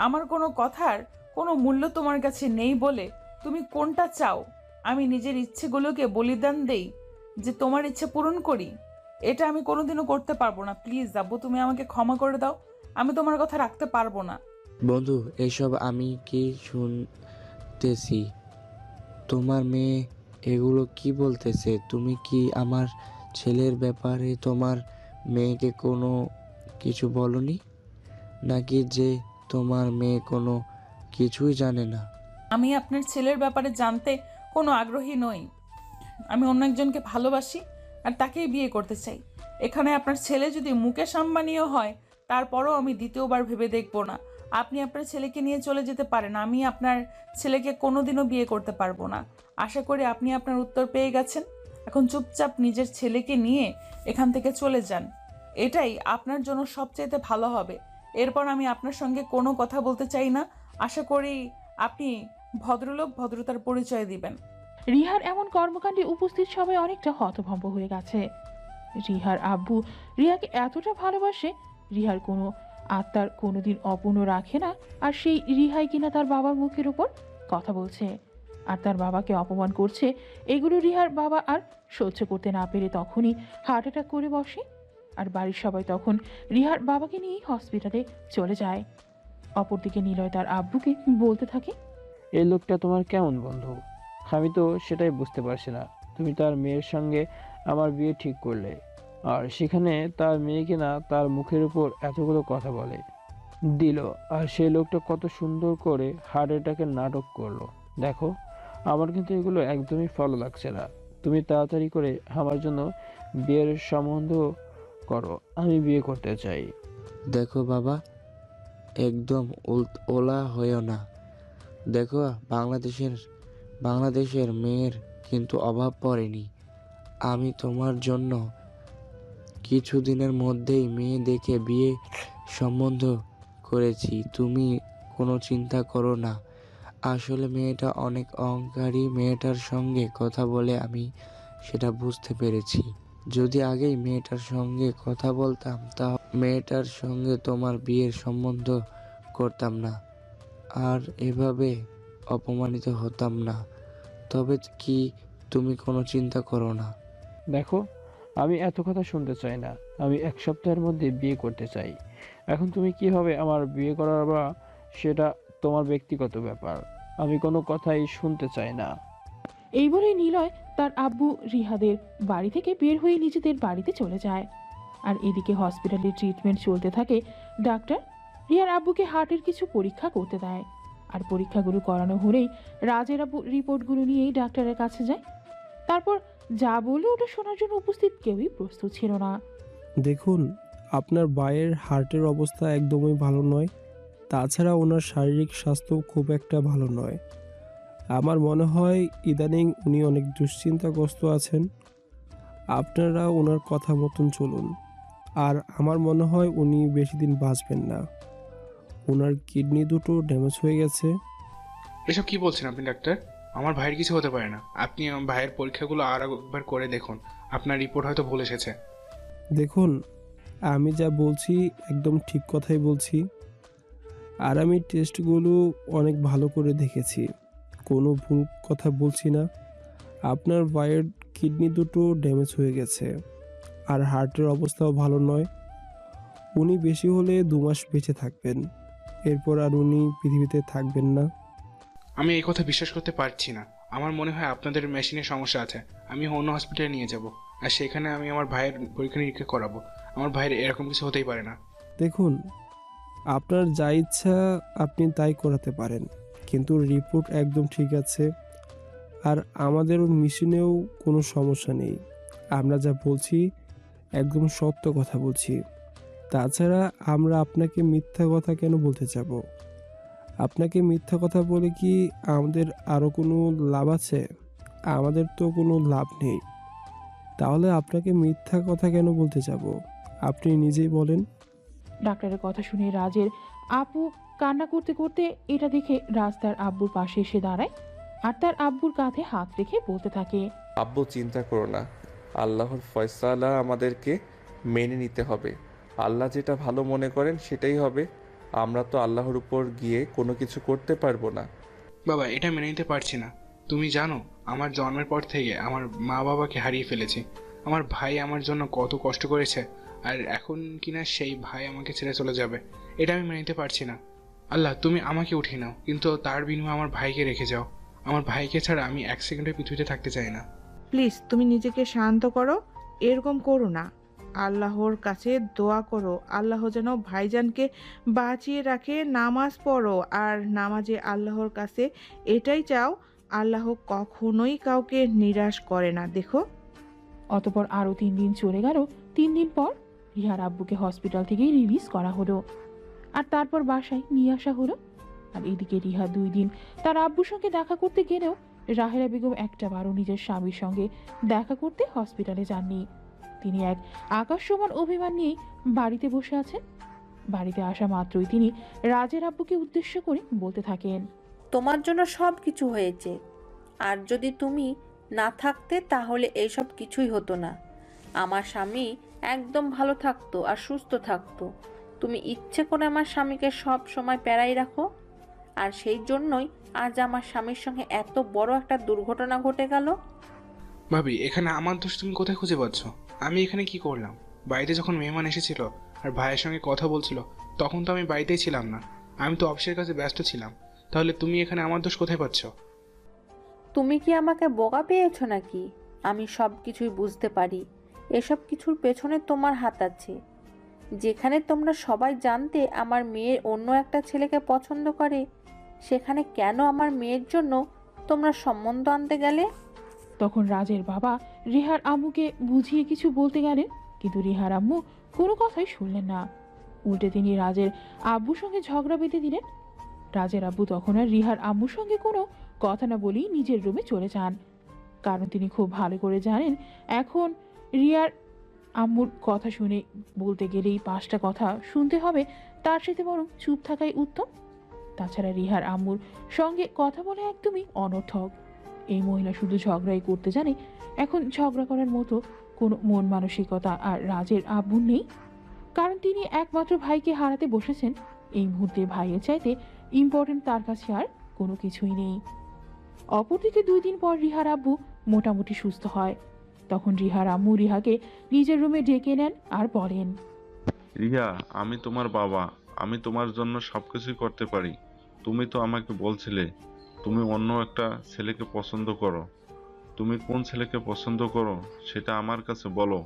আমার কোনো কথার কোনো মূল্য তোমার কাছে নেই বলে তুমি কোনটা চাও? আমি নিজের ইচ্ছেগুলোকে বলিদান দেই যে তোমার ইচ্ছে পূরণ করি? এটা আমি কোনোদিনও করতে পারবো না। প্লিজ আব্বু, তুমি আমাকে ক্ষমা করে দাও। আমি তোমার কথা রাখতে পারবো না। বন্ধু, এসব আমি কি শুনতেছি? তোমার মেয়ে এগুলো কি বলতেছে? তুমি কি আমার ছেলের ব্যাপারে তোমার মেয়েকে কোনো কিছু বলনি, নাকি যে তোমার মেয়ে কোনো কিছুই জানে না? আমি আপনার ছেলের ব্যাপারে জানতে কোনো আগ্রহী নই। আমি অন্য একজনকে ভালোবাসি আর তাকেই বিয়ে করতে চাই। এখানে আপনার ছেলে যদি মুকেশ আম্বানিও হয়, তারপরও আমি দ্বিতীয়বার ভেবে দেখব না। আপনি আপনার ছেলেকে নিয়ে চলে যেতে পারেন। আমি আপনার ছেলেকে কোনোদিনও বিয়ে করতে পারবো না। আশা করি আপনি আপনার উত্তর পেয়ে গেছেন। এখন চুপচাপ নিজের ছেলেকে নিয়ে এখান থেকে চলে যান। এটাই আপনার জন্য সবচাইতে ভালো হবে। এরপর আমি আপনার সঙ্গে কোনো কথা বলতে চাই না। আশা করি আপনি ভদ্রলোক, ভদ্রতার পরিচয় দিবেন। রিহার এমন কর্মকাণ্ডে উপস্থিত সবাই অনেকটা হতভম্ব হয়ে গেছে। রিহার আব্বু রিহাকে এতটা ভালোবাসে, রিহার কোনো আত্মার কোনোদিন অপূর্ণ রাখে না, আর সেই রিহাই কিনা তার বাবার মুখের উপর কথা বলছে আর তার বাবাকে অপমান করছে। এগুলো রিহার বাবা আর সহ্য করতে না পেরে তখনই হার্ট অ্যাটাক করে বসে। আর বাড়ির সবাই তখন রিহার বাবাকে নিয়েই হসপিটালে চলে যায়। অপরদিকে নিলয় তার আব্বুকে বলতে থাকে, এই লোকটা তোমার কেমন বন্ধু? আমি তো সেটাই বুঝতে পারছি না। তুমি তার মেয়ের সঙ্গে আমার বিয়ে ঠিক করলে, আর সেখানে তার মেয়ে কিনা তার মুখের উপর এতগুলো কথা বলে দিল, আর সেই লোকটা কত সুন্দর করে হার্ট অ্যাটাকের নাটক করলো। দেখো, আমার কিন্তু এগুলো একদমই ভালো লাগছে না। তুমি তাড়াতাড়ি করে আমার জন্য বিয়ের সম্বন্ধ করো, আমি বিয়ে করতে চাই। দেখো বাবা, একদম ওলা হয়েও না। দেখো, বাংলাদেশের মেয়ের কিন্তু অভাব পড়েনি। আমি তোমার জন্য কিছুদিনের মধ্যেই মেয়ে দেখে বিয়ে সম্বন্ধ করেছি। তুমি কোনো চিন্তা করো না। আসলে মেয়েটা অনেক অহংকারী। মেয়েটার সঙ্গে কথা বলে আমি সেটা বুঝতে পেরেছি। যদি আগেই মেয়েটার সঙ্গে কথা বলতাম, তা মেয়েটার সঙ্গে তোমার বিয়ের সম্বন্ধ করতাম না, আর এভাবে অপমানিত হতাম না। তবে কি, তুমি কোনো চিন্তা করো না। দেখো, আমি এত কথা শুনতে চাই না। আমি 1 সপ্তাহের মধ্যে বিয়ে করতে চাই। এখন তুমি কিভাবে আমার বিয়ে করাবা সেটা তোমার ব্যক্তিগত ব্যাপার। আমি কোনো কথাই শুনতে চাই না। এই বলে নিলয় তার আব্বু রিহাদের বাড়ি থেকে বের হয়ে নিজেদের বাড়িতে চলে যায়। আর এদিকে হসপিটালে ট্রিটমেন্ট চলতে থাকে। ডাক্তার রিয়ার আব্বুকে হার্টের কিছু পরীক্ষা করতে দেয়। আর পরীক্ষাগুলো করানো হলেই রাজের আব্বু রিপোর্টগুলো নিয়েই ডাক্তারের কাছে যায়। তারপর যা বললো ওটা শোনার জন্য উপস্থিত কেউই প্রস্তুত ছিল না। দেখুন, আপনার ভাইয়ের হার্টের অবস্থা একদমই ভালো নয়। তাছাড়া ওনার শারীরিক স্বাস্থ্য খুব একটা ভালো নয়। আমার মনে হয় ইদানিং উনি অনেক দুশ্চিন্তাগ্রস্ত আছেন। আপনারা ওনার কথা মতন চলুন। আর আমার মনে হয় উনি বেশি দিন বাঁচবেন না। ওনার কিডনি দুটো ড্যামেজ হয়ে গেছে। এসব কি বলছেন আপনি ডাক্তার? আমার ভাইয়ের কিছু হতে পারে না। আপনি আমার ভাইয়ের পরীক্ষাগুলো আর একবার করে দেখুন। আপনার রিপোর্ট হয়তো ভুল এসেছে। দেখুন, আমি যা বলছি একদম ঠিক কথাই বলছি। আর আমি টেস্টগুলো অনেক ভালো করে দেখেছি, কোনো ভুল কথা বলছি না। আপনার ভাইয়ের কিডনি দুটো ড্যামেজ হয়ে গেছে, আর হার্টের অবস্থাও ভালো নয়। উনি বেশি হলে 2 মাস বেঁচে থাকবেন, এরপর আর উনি পৃথিবীতে থাকবেন না। আমি এই কথা বিশ্বাস করতে পারছি না। আমার মনে হয় আপনাদের মেশিনের সমস্যা আছে। আমি অন্য হসপিটালে নিয়ে যাব, আর সেখানে আমি আমার ভাইয়ের পরীক্ষা নিরীক্ষা করাবো। আমার ভাইয়ের এরকম কিছু হতেই পারে না। দেখুন, আপনার যা ইচ্ছা আপনি তাই করাতে পারেন, কিন্তু রিপোর্ট একদম ঠিক আছে। আর আমাদের মেশিনেও কোনো সমস্যা নেই। আমরা যা বলছি একদম সত্য কথা বলছি। তাছাড়া আমরা আপনাকে মিথ্যা কথা কেন বলতে যাব? আপনাকে মিথ্যা কথা বলে কি আমাদের আরও কোনো লাভ আছে? আমাদের তো কোনো লাভ নেই। তাহলে আপনাকে মিথ্যা কথা কেন বলতে যাব? আপনি নিজেই বলেন। ডাক্তারের কথা শুনে রাজের আপু কান্না করতে করতে এটা দেখে রাজ তার আব্বুর পাশে এসে দাঁড়ায় আর তার আব্বুর কাঁধে হাত রেখে বলতে থাকে, আব্বু চিন্তা করো না, আল্লাহর ফয়সালা আমাদেরকে মেনে নিতে হবে। আল্লাহ যেটা ভালো মনে করেন সেটাই হবে। আমরা তো আল্লাহর উপর গিয়ে কোনো কিছু করতে পারবো না। বাবা, এটা মেনে নিতে পারছি না। তুমি জানো, আমার জন্মের পর থেকে আমার মা বাবাকে হারিয়ে ফেলেছি। আমার ভাই আমার জন্য কত কষ্ট করেছে, আর এখন কিনা সেই ভাই আমাকে ছেড়ে চলে যাবে। এটা আমি মেনে নিতে পারছি না। আল্লাহ, তুমি আমাকে উঠিয়ে নাও, কিন্তু তার বিনিময়ে আমার ভাইকে রেখে যাও। আমার ভাইকে ছাড়া আমি এক সেকেন্ডের পৃথিবীতে থাকতে চাই না। প্লিজ তুমি নিজেকে শান্ত করো, এরকম করো না। আল্লাহর কাছে দোয়া করো, আল্লাহ যেন ভাইজানকে বাঁচিয়ে রাখে। নামাজ পড়ো, আর নামাজে আল্লাহর কাছে এটাই চাও, আল্লাহ কখনোই কাউকে নিরাশ করে না। দেখো। অতপর আরও 3 দিন চলে গেল। 3 দিন পর রিহার আব্বুকে হসপিটাল থেকে রিলিজ করা হলো আর তারপর বাসায় নিয়ে আসা হলো। আর এদিকে রিহা 2 দিন তার আব্বুর সঙ্গে দেখা করতে গেলেও রাহেলা বেগম একটাবারও নিজের স্বামীর সঙ্গে দেখা করতে হসপিটালে যাননি। তিনি এক আকাশ সমান অভিমান নিয়ে বাড়িতে বসে আছেন। বাড়িতে আসা মাত্রই তিনি রাজের আব্বুকে উদ্দেশ্য করে বলতে থাকেন, তোমার জন্য সব কিছু হয়েছে, আর যদি তুমি না থাকতে তাহলে এইসব কিছুই হতো না। আমার স্বামী একদম ভালো থাকতো আর সুস্থ থাকতো। তুমি ইচ্ছে করে আমার স্বামীকে সব সময় প্যারাই রাখো, আর সেই জন্যই আজ আমার স্বামীর সঙ্গে এত বড় একটা দুর্ঘটনা ঘটে গেল। ভাবি, এখানে আমার দোষ তুমি কোথায় খুঁজে পাচ্ছ? আমি এখানে কি করলাম? বাড়িতে যখন মেহমান এসেছিল আর ভাইয়ের সঙ্গে কথা বলছিল, তখন তো আমি বাড়িতেই ছিলাম না। আমি তো অফিসের কাছে ব্যস্ত ছিলাম। তাহলে তুমি এখানে আমার দোষ কোথায় পাচ্ছ? তুমি কি আমাকে বোকা পেয়েছো নাকি? আমি সব কিছুই বুঝতে পারি। এসব কিছুর পেছনে তোমার হাত আছে। যেখানে তোমরা সবাই জানতে আমার মেয়ের অন্য একটা ছেলেকে পছন্দ করে, সেখানে কেন আমার মেয়ের জন্য তোমরা সম্বন্ধ আনতে গেলে? তখন রাজের বাবা রিহার আম্মুকে বুঝিয়ে কিছু বলতে গেলেন, কিন্তু রিহার আম্মু কোনো কথাই শুনলেন না। উল্টে তিনি রাজের আব্বুর সঙ্গে ঝগড়া বেঁধে দিলেন। রাজের আব্বু তখন আর রিহার আম্মুর সঙ্গে কোনো কথা না বলেই নিজের রুমে চলে যান, কারণ তিনি খুব ভালো করে জানেন এখন রিয়ার আম্মুর কথা শুনে বলতে গেলেই 5টা কথা শুনতে হবে, তার সাথে বরং চুপ থাকাই উত্তম। তাছাড়া রিহার আম্মুর সঙ্গে কথা বলা একদমই অনর্থক। এই মহিলা শুধু ঝগড়াই করতে জানে। এখন ঝগড়া করার মতো কোনো মন মানসিকতা আর রাজের আব্বুর নেই, কারণ তিনি একমাত্র ভাইকে হারাতে বসেছেন। এই মুহূর্তে ভাইয়ের চাইতে ইম্পর্টেন্ট তার কাছে আর কোনো কিছুই নেই। অপরদিকে 2 দিন পর রিহার আব্বু মোটামুটি সুস্থ হয়। তখন রিহার আম্মু রিহাকে নিজের রুমে ডেকে নেন আর বলেন, রিয়া, আমি তোমার বাবা, আমি তোমার জন্য সবকিছুই করতে পারি। তুমি তো আমাকে বলছিলে তুমি অন্য একটা ছেলেকে পছন্দ করো। তুমি কোন ছেলেকে পছন্দ করো সেটা আমার কাছে বলো।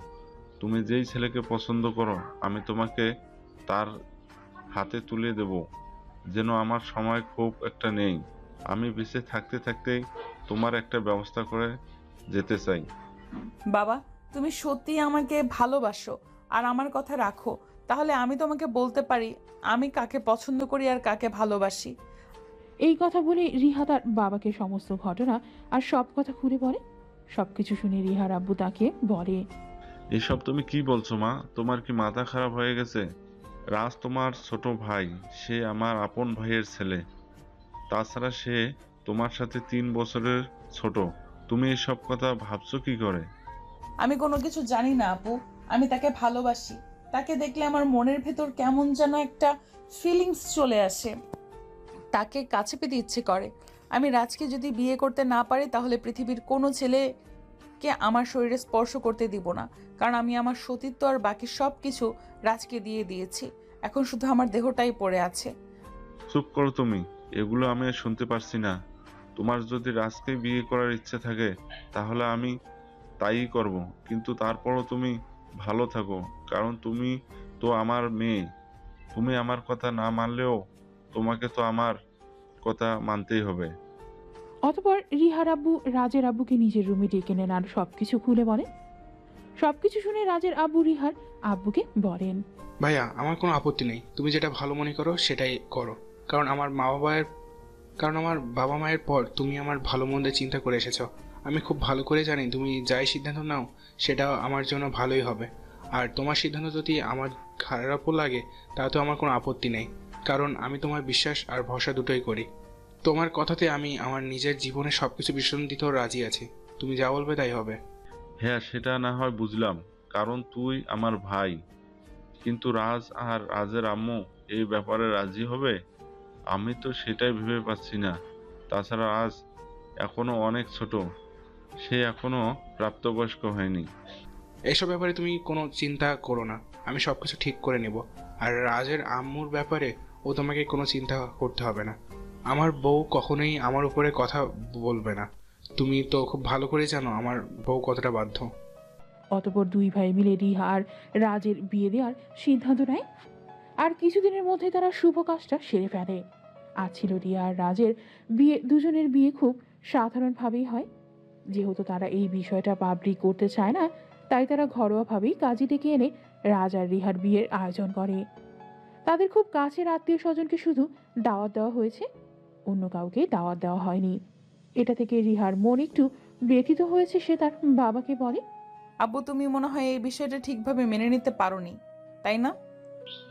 তুমি যেই ছেলেকে পছন্দ করো আমি তোমাকে তার হাতে তুলে দেব। যেন আমার সময় খুব একটা নেই, আমি বেঁচে থাকতে থাকতেই তোমার একটা ব্যবস্থা করে যেতে চাই। বাবা, তুমি সত্যি আমাকে ভালোবাসো আর আমার কথা রাখো, তাহলে আমি তোমাকে বলতে পারি আমি কাকে পছন্দ করি আর কাকে ভালোবাসি। এই কথা বলে রিহা তার বাবাকে সমস্ত ঘটনা আর সব কথা খুলে বলে। সবকিছু শুনে রিহার আব্বু তাকে বলে, এসব তুমি কি বলছো মা? তোমার কি মাথা খারাপ হয়ে গেছে? রাজ তোমার ছোট ভাই, সে আমার আপন ভাইয়ের ছেলে। তাছাড়া সে তোমার সাথে 3 বছরের ছোট। তুমি এসব কথা ভাবছো কি করে? আমি কোনো কিছু জানি না আপু, আমি তাকে ভালোবাসি। তাকে দেখলে আমার মনের ভেতর কেমন যেন একটা ফিলিংস চলে আসে, তাকে কাছে পেতে ইচ্ছে করে। আমি রাজকে যদি বিয়ে করতে না পারি তাহলে পৃথিবীর কোনো ছেলেকে আমার শরীরে স্পর্শ করতে দিব না, কারণ আমি আমার সতীত্ব আর বাকি সব কিছু রাজকে দিয়ে দিয়েছি। এখন শুধু আমার দেহটাই পড়ে আছে। চুপ করো তুমি, এগুলো আমি আর শুনতে পারছি না। তোমার যদি রাজকে বিয়ে করার ইচ্ছে থাকে তাহলে আমি তাই করব, কিন্তু তারপরও তুমি ভালো থাকো, কারণ তুমি তো আমার মেয়ে। তুমি আমার কথা না মানলেও তোমাকে তো আমার কথা মানতেই হবে। অতপর রিহার আব্বু রাজের আব্বুকে নিজের রুমে ডেকে নেন আর সবকিছু খুলে বলেন। সবকিছু শুনে রাজের আব্বু রিহার আব্বুকে বলেন, ভাইয়া আমার কোনো আপত্তি নেই, তুমি যেটা ভালো মনে করো সেটাই করো। কারণ আমার বাবা মায়ের পর তুমি আমার ভালো মন্দের চিন্তা করে এসেছো। আমি খুব ভালো করে জানি তুমি যাই সিদ্ধান্ত নাও সেটা আমার জন্য ভালোই হবে। আর তোমার সিদ্ধান্ত যদি আমার খারাপও লাগে তাতে আমার কোনো আপত্তি নেই, কারণ আমি তোমার বিশ্বাস আর ভরসা দুটোই করি। তোমার কথাতে আমি আমার নিজের জীবনে সব কিছু বিসর্জন দিতেও রাজি আছি। তুমি যা বলবে তাই হবে। হ্যাঁ, সেটা না হয় বুঝলাম, কারণ তুই আমার ভাই। কিন্তু রাজ আর রাজের আম্মু এই ব্যাপারে রাজি হবে? আমি তো সেটাই ভেবে পাচ্ছি না। তাছাড়া রাজ এখনো অনেক ছোট, সে এখনো প্রাপ্তবয়স্ক হয়নি। এসব ব্যাপারে তুমি কোনো চিন্তা করো না, আমি সব কিছু ঠিক করে নেব। আর রাজের আম্মুর ব্যাপারে ও তোমাকে কোনো চিন্তা করতে হবে না। আমার বউ কখনোই আমার উপরে কথা বলবে না। তুমি তো খুব ভালো করে জানো আমার বউ কতটা বাধ্য। অতঃপর দুই ভাই মিলে রিহা আর রাজের বিয়ে দেওয়ার সিদ্ধান্ত নেয়। আর কিছুদিনের মধ্যে তারা শুভ কাজটা সেরে ফেলে। আজ ছিল রিয়া আর রাজের বিয়ে। দুজনের বিয়ে খুব সাধারণভাবেই হয়। যেহেতু তারা এই বিষয়টা পাবলিক করতে চায় না, তাই তারা ঘরোয়াভাবেই কাজী ডেকে এনে রাজ আর রিহার বিয়ের আয়োজন করে। তাদের খুব কাছের আত্মীয় স্বজনকে শুধু দাওয়াত দেওয়া হয়েছে, অন্য কাউকে দাওয়াত দেওয়া হয়নি। এটা থেকে রিহার মন একটু ব্যথিত হয়েছে। সে তার বাবাকে বলে, আব্বু, তুমি মনে হয় এই বিষয়টা ঠিকভাবে মেনে নিতে পারোনি, তাই না?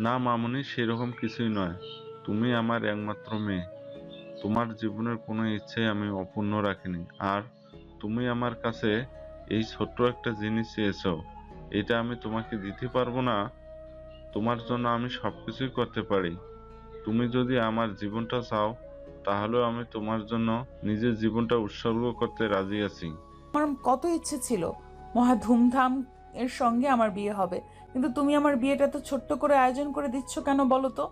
না মামুনি, সেরকম কিছুই নয়। তুমি আমার একমাত্র মেয়ে। তোমার জীবনের কোনো ইচ্ছাই আমি অপূর্ণ রাখিনি। আর তুমি আমার কাছে এই ছোট্ট একটা জিনিস চেয়েছো, এটা আমি তোমাকে দিতে পারবো না? তোমার জন্য আমি সবকিছুই করতে পারি। তুমি যদি আমার জীবনটা চাও, তাহলেও আমি তোমার জন্য নিজের জীবনটা উৎসর্গ করতে রাজি আছি। আমার কত ইচ্ছে ছিল মহা ধুমধাম এর সঙ্গে আমার বিয়ে হবে, কিন্তু তুমি আমার বিয়েটা তো ছোট্ট করে আয়োজন করে দিচ্ছ কেন বলো তো?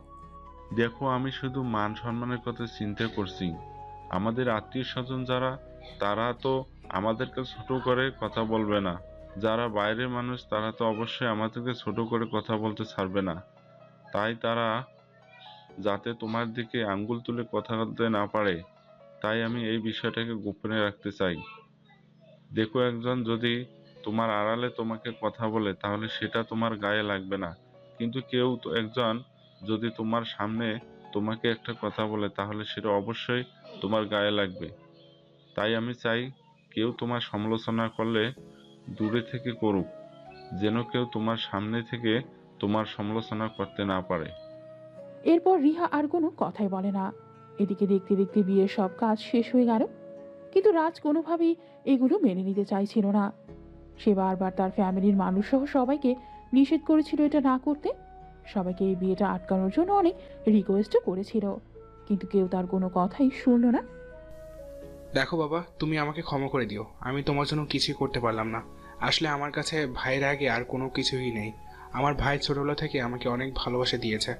দেখো, আমি শুধু মান সম্মানের কথা চিন্তা করছি। আমাদের আত্মীয় স্বজন যারা, তারা তো আমাদেরকে ছোট করে কথা বলবে না। যারা বাইরের মানুষ, তারা তো অবশ্যই আমাদেরকে ছোট করে কথা বলতে ছাড়বে না। তাই তারা যাতে তোমার দিকে আঙ্গুল তুলে কথা বলতে না পারে, তাই আমি এই বিষয়টাকে গোপনে রাখতে চাই। দেখো, একজন যদি তোমার আড়ালে তোমাকে কথা বলে তাহলে সেটা তোমার গায়ে লাগবে না, কিন্তু কেউ তো একজন যদি তোমার সামনে তোমাকে একটা কথা বলে তাহলে সেটা অবশ্যই তোমার গায়ে লাগবে। তাই আমি চাই কেউ তোমার সমালোচনা করলে দূরে থেকে করুক, যেন কেউ তোমার সামনে থেকে তোমার সমালোচনা করতে না পারে। এরপর রিহা আর কোনো কথাই বলে না। এদিকে দেখতে দেখতে বিয়ের সব কাজ শেষ হয়ে গেল, কিন্তু রাজ কোনোভাবেই এগুলো মেনে নিতে চাইছিল না। সে বারবার তার ফ্যামিলির মানুষ সহ সবাইকে নিষেধ করেছিল এটা না করতে। সবাইকে এই বিয়েটা আটকানোর জন্য অনেক রিকোয়েস্টও করেছিল, কিন্তু কেউ তার কোনো কথাই শুনলো না। দেখো বাবা, তুমি আমাকে ক্ষমা করে দিও, আমি তোমার জন্য কিছুই করতে পারলাম না। আসলে আমার কাছে ভাইয়ের আগে আর কোনো কিছুই নেই। আমার ভাই ছোটবেলা থেকে আমাকে অনেক ভালোবাসা দিয়েছে,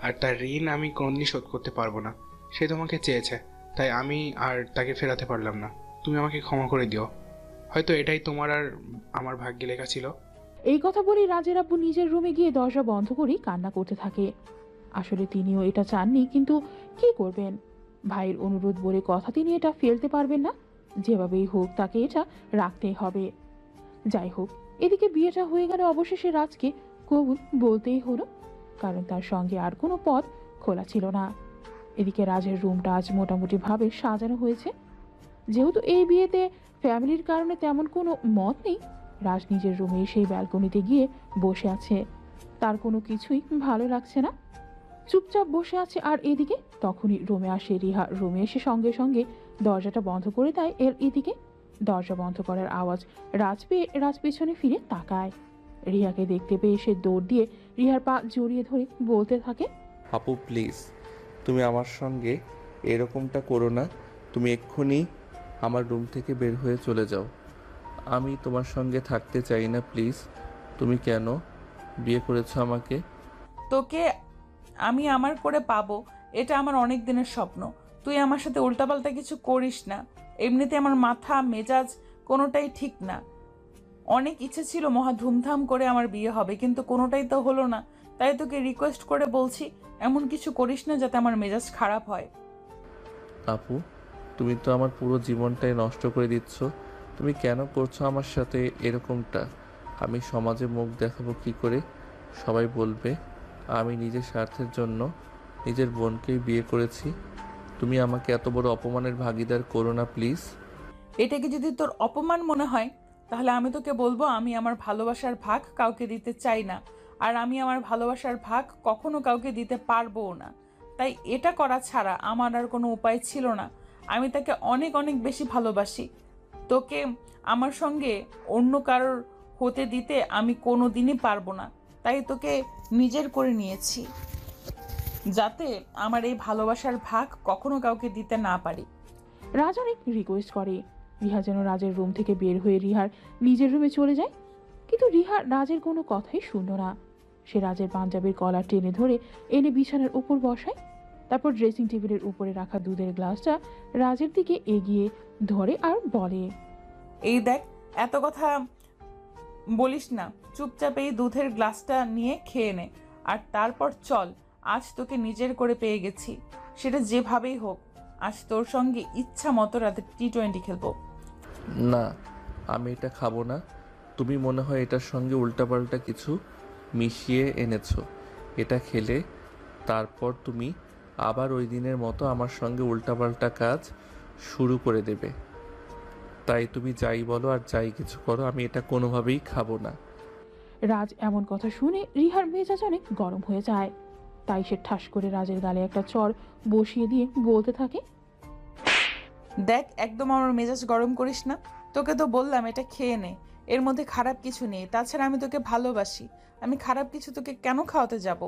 আর তার ঋণ আমি কোনোদিনই শোধ করতে পারবো না। সে তোমাকে চেয়েছে, তাই আমি আর তাকে ফেরাতে পারলাম না। তুমি আমাকে ক্ষমা করে দিও। হয়তো এটাই তোমার আর আমার ভাগ্যে লেখা ছিল। এই কথা বলে রাজের আব্বু নিজের রুমে গিয়ে দরজা বন্ধ করেই কান্না করতে থাকে। আসলে তিনিও এটা চাননি, কিন্তু কি করবেন? ভাইয়ের অনুরোধ বলে কথা তিনি এটা ফেলতে পারবেন না। যেভাবেই হোক তাকে এটা রাখতেই হবে। যাই হোক, এদিকে বিয়েটা হয়ে গেলে অবশেষে রাজকে কবুল বলতেই হলো, কারণ তার সঙ্গে আর কোনো পথ খোলা ছিল না। এদিকে রাজের রুমটা আজ মোটামুটি ভাবে সাজানো হয়েছে। যেহেতু এই বিয়েতে ফ্যামিলির কারণে তেমন কোনো মত নেই, রাজ নিজের রুমে সেই ব্যালকনিতে গিয়ে বসে আছে। তার কোনো কিছুই ভালো লাগছে না, চুপচাপ বসে আছে। আর এদিকে তখনই রুমে আসে রিহা। রুমে এসে সঙ্গে সঙ্গে দরজাটা বন্ধ করে দেয়। এদিকে দরজা বন্ধ করার আওয়াজ রাজ পেয়ে রাজ পেছনে ফিরে তাকায়। রিহাকে দেখতে পেয়ে সে দৌড় দিয়ে রিহার পা জড়িয়ে ধরে বলতে থাকে, আপু প্লিজ, তুমি আমার সঙ্গে এরকমটা করো না। তুমি এক্ষুনি আমার রুম থেকে বের হয়ে চলে যাও। আমি তোমার সঙ্গে থাকতে চাই না, প্লিজ। তুমি কেন বিয়ে করেছো আমাকে? তোকে আমি আমার করে পাবো, এটা আমার অনেক দিনের স্বপ্ন। তুই আমার সাথে উল্টাপাল্টা কিছু করিস না। এমনিতে আমার মাথা মেজাজ কোনোটাই ঠিক না। অনেক ইচ্ছে ছিল মহা ধুমধাম করে আমার বিয়ে হবে, কিন্তু কোনোটাই তো হলো না। তাই তোকে রিকোয়েস্ট করে বলছি, এমন কিছু করিস না যাতে আমার মেজাজ খারাপ হয়। আপু, তুমি তো আমার পুরো জীবনটাই নষ্ট করে দিচ্ছ। তুমি কেন করছো আমার সাথে এরকমটা? আমি সমাজে মুখ দেখাবো কি করে? সবাই বলবে আমি নিজের স্বার্থের জন্য নিজের বোনকেই বিয়ে করেছি। তুমি আমাকে এত বড় অপমানের ভাগিদার করো না প্লিজ। এটাকে যদি তোর অপমান মনে হয় তাহলে আমি তোকে বলবো আমি আমার ভালোবাসার ভাগ কাউকে দিতে চাই না, আর আমি আমার ভালোবাসার ভাগ কখনো কাউকে দিতে পারবোও না। তাই এটা করা ছাড়া আমার আর কোনো উপায় ছিল না। আমি তাকে অনেক অনেক বেশি ভালোবাসি। তোকে আমার সঙ্গে অন্য কারোর হতে দিতে আমি কোনো দিনই পারবো না। তাই তোকে নিজের করে নিয়েছি, যাতে আমার এই ভালোবাসার ভাগ কখনো কাউকে দিতে না পারি। রাজ অনেক রিকোয়েস্ট করে রিহা যেন রাজের রুম থেকে বের হয়ে রিহার নিজের রুমে চলে যায়, কিন্তু রিহা রাজের কোনো কথাই শুনল না। সে রাজের পাঞ্জাবির কলার টেনে ধরে এনে বিছানার উপর বসায়। তারপর ড্রেসিং টেবিলের উপরে রাখা দুধের গ্লাসটা রাজের দিকে এগিয়ে ধরে আর বলে, এই দেখ, এত কথা বলিস না, চুপচাপ এই দুধের গ্লাসটা নিয়ে খেয়ে নে, আর তারপর চল। আজ তোকে নিজের করে পেয়ে গেছি, সেটা যেভাবেই হোক। আজ তোর সঙ্গে ইচ্ছা মতো রাতে T20 খেলবো। না, আমি এটা খাবো না। তুমি মনে হয় এটার সঙ্গে উল্টাপাল্টা কিছু মিশিয়ে এনেছো। এটা খেলে তারপর তুমি আবার ওই দিনের মতো আমার সঙ্গে উল্টাপাল্টা কাজ শুরু করে দেবে। তাই তুমি যাই বলো আর যাই কিছু করো, আমি এটা কোনোভাবেই খাবো না। রাজ এমন কথা শুনে রিহার মেজাজ অনেক গরম হয়ে যায়। তাই সে ঠাস করে রাজের গালে একটা চড় বসিয়ে দিয়ে বলতে থাকে, দেখ, একদম আমার মেজাজ গরম করিস না। তোকে তো বললাম এটা খেয়ে নে, এর মধ্যে খারাপ কিছু নেই। তাছাড়া আমি তোকে ভালোবাসি, আমি খারাপ কিছু তোকে কেন খাওয়াতে যাব?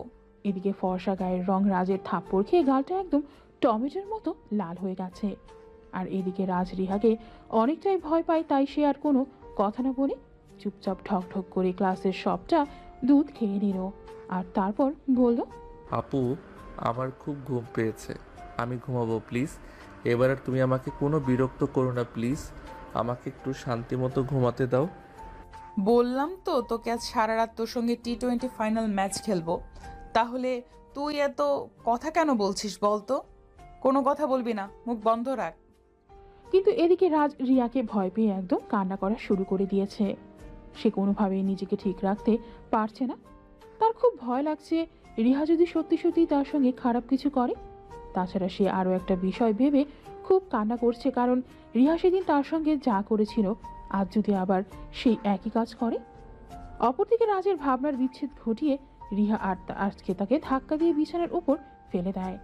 এদিকে ফর্সা গায়ের রং রাজের থাপ্পড় খেয়ে গালটা একদম টমেটোর মতো লাল হয়ে গেছে। আর এদিকে রাজ রিহাকে অনেকটাই ভয় পায়, তাই সে আর কোনো কথা না বলে চুপচাপ ঠক ঠক করে গ্লাসের সবটা দুধ খেয়ে নিল। আর তারপর বলল, আপু, আমার খুব ঘুম পেয়েছে, আমি ঘুমাবো প্লিজ। এবার আর তুমি আমাকে কোনো বিরক্ত করো না প্লিজ, আমাকে একটু শান্তি মতো ঘুমাতে দাও। বললাম তো তোকে আজ সারা রাত তোর সঙ্গে T20 ফাইনাল ম্যাচ খেলবো। তাহলে তুই এত কথা কেন বলছিস বলতো? কোনো কথা বলবি না, মুখ বন্ধ রাখ। কিন্তু এদিকে রাজ রিয়াকে ভয় পেয়ে একদম কান্না করা শুরু করে দিয়েছে। সে কোনোভাবেই নিজেকে ঠিক রাখতে পারছে না। তার খুব ভয় লাগছে রিহা যদি সত্যি সত্যি তার সঙ্গে খারাপ কিছু করে। তাছাড়া সে আরও একটা বিষয় ভেবে খুব কান্না করছে, কারণ রিহা সেদিন তার সঙ্গে যা করেছিল আজ যদি আবার সেই একই কাজ করে। অপরদিকে রাজের ভাবনার বিচ্ছেদ ঘটিয়ে রিহা আজকে তাকে ধাক্কা দিয়ে বিছানার উপর ফেলে দেয়।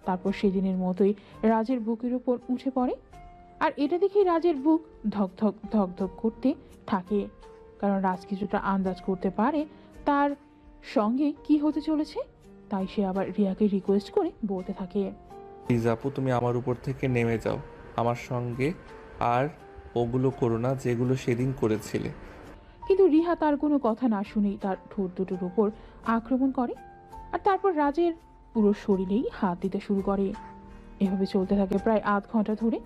তারপর সেদিনের মতোই রাজের বুকের উপর উঠে পড়ে। আর এটা দেখেই রাজের বুক ধক ধক ধক ধক করতে থাকে, কারণ রাজ কিছুটা আন্দাজ করতে পারে তার সঙ্গে কি হতে চলেছে। তাই সে আবার রিয়াকে রিকোয়েস্ট করে বলতে থাকে, প্লিজ আপু, তুমি আমার উপর থেকে নেমে যাও, আমার সঙ্গে আর ওগুলো করো না যেগুলো সেদিন করেছিলে। কিন্তু রিহা তার কোনো কথা না শুনেই তার ঠোঁট দুটোর উপর আক্রমণ করে। আর তারপর রাজের পুরো শরীরেই হাত দিতে শুরু করে। এভাবে চলতে থাকে প্রায় আধ ঘন্টা ধরে।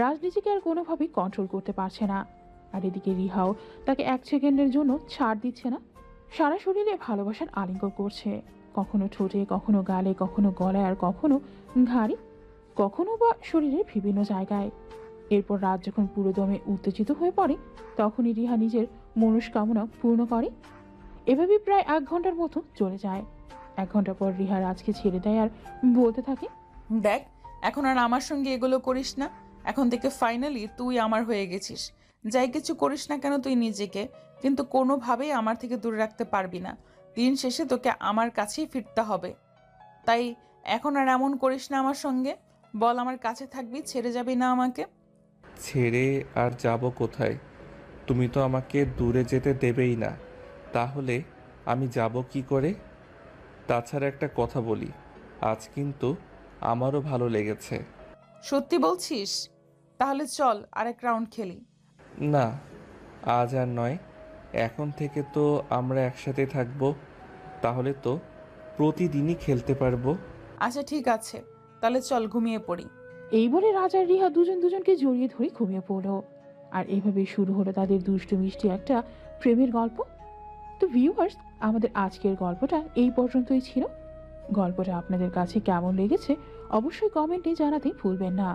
রাজ নিজেকে আর কোনোভাবেই কন্ট্রোল করতে পারছে না। আর এদিকে রিহাও তাকে এক সেকেন্ডের জন্য ছাড় দিচ্ছে না। সারা শরীরে ভালোবাসার আলিঙ্গন করছে, কখনো ঠোঁটে, কখনো গালে, কখনো গলায়, আর কখনো ঘাড়ে, কখনো বা শরীরের বিভিন্ন জায়গায়। এরপর রাত যখন পুরো দমে উত্তেজিত হয়ে পড়ে, তখনই রিহা নিজের মনস্কামনা পূর্ণ করে। এভাবে প্রায় 1 ঘন্টার মতো চলে যায়। 1 ঘন্টা পর রিহা রাজকে ছেড়ে দেয় আর বলতে থাকে, দেখ, এখন আর আমার সঙ্গে এগুলো করিস না। এখন থেকে ফাইনালি তুই আমার হয়ে গেছিস। যাই কিছু করিস না কেন তুই নিজেকে কিন্তু কোনোভাবেই আমার থেকে দূরে রাখতে পারবি না। দিন শেষে তোকে আমার কাছেই ফিরতে হবে। তাই এখন আর এমন করিস না আমার সঙ্গে। বল, আমার কাছে থাকবি, ছেড়ে যাবি না আমাকে। ছেড়ে আর যাব কোথায়? তুমি তো আমাকে দূরে যেতে দেবেই না, তাহলে আমি যাব কি করে? তাছাড়া একটা কথা বলি, আজ কিন্তু আমারও ভালো লেগেছে। সত্যি বলছিস? তাহলে চল আরেক রাউন্ড খেলি। না, আজ আর নয়, এখন থেকে তো আমরা একসাথে থাকবো, তাহলে তো প্রতিদিনই খেলতে পারবো। আচ্ছা ঠিক আছে, তাহলে চল ঘুমিয়ে পড়ি। এই বলে রাজ আর রিহা দুজন দুজনকে জড়িয়ে ধরে ঘুমিয়ে পড়ল। আর এভাবেই শুরু হলো তাদের দুষ্টু মিষ্টি একটা প্রেমের গল্প। তো ভিউয়ার্স, আমাদের আজকের গল্পটা এই পর্যন্তই ছিল। গল্পটা আপনাদের কাছে কেমন লেগেছে অবশ্যই কমেন্টে জানাতে ভুলবেন না।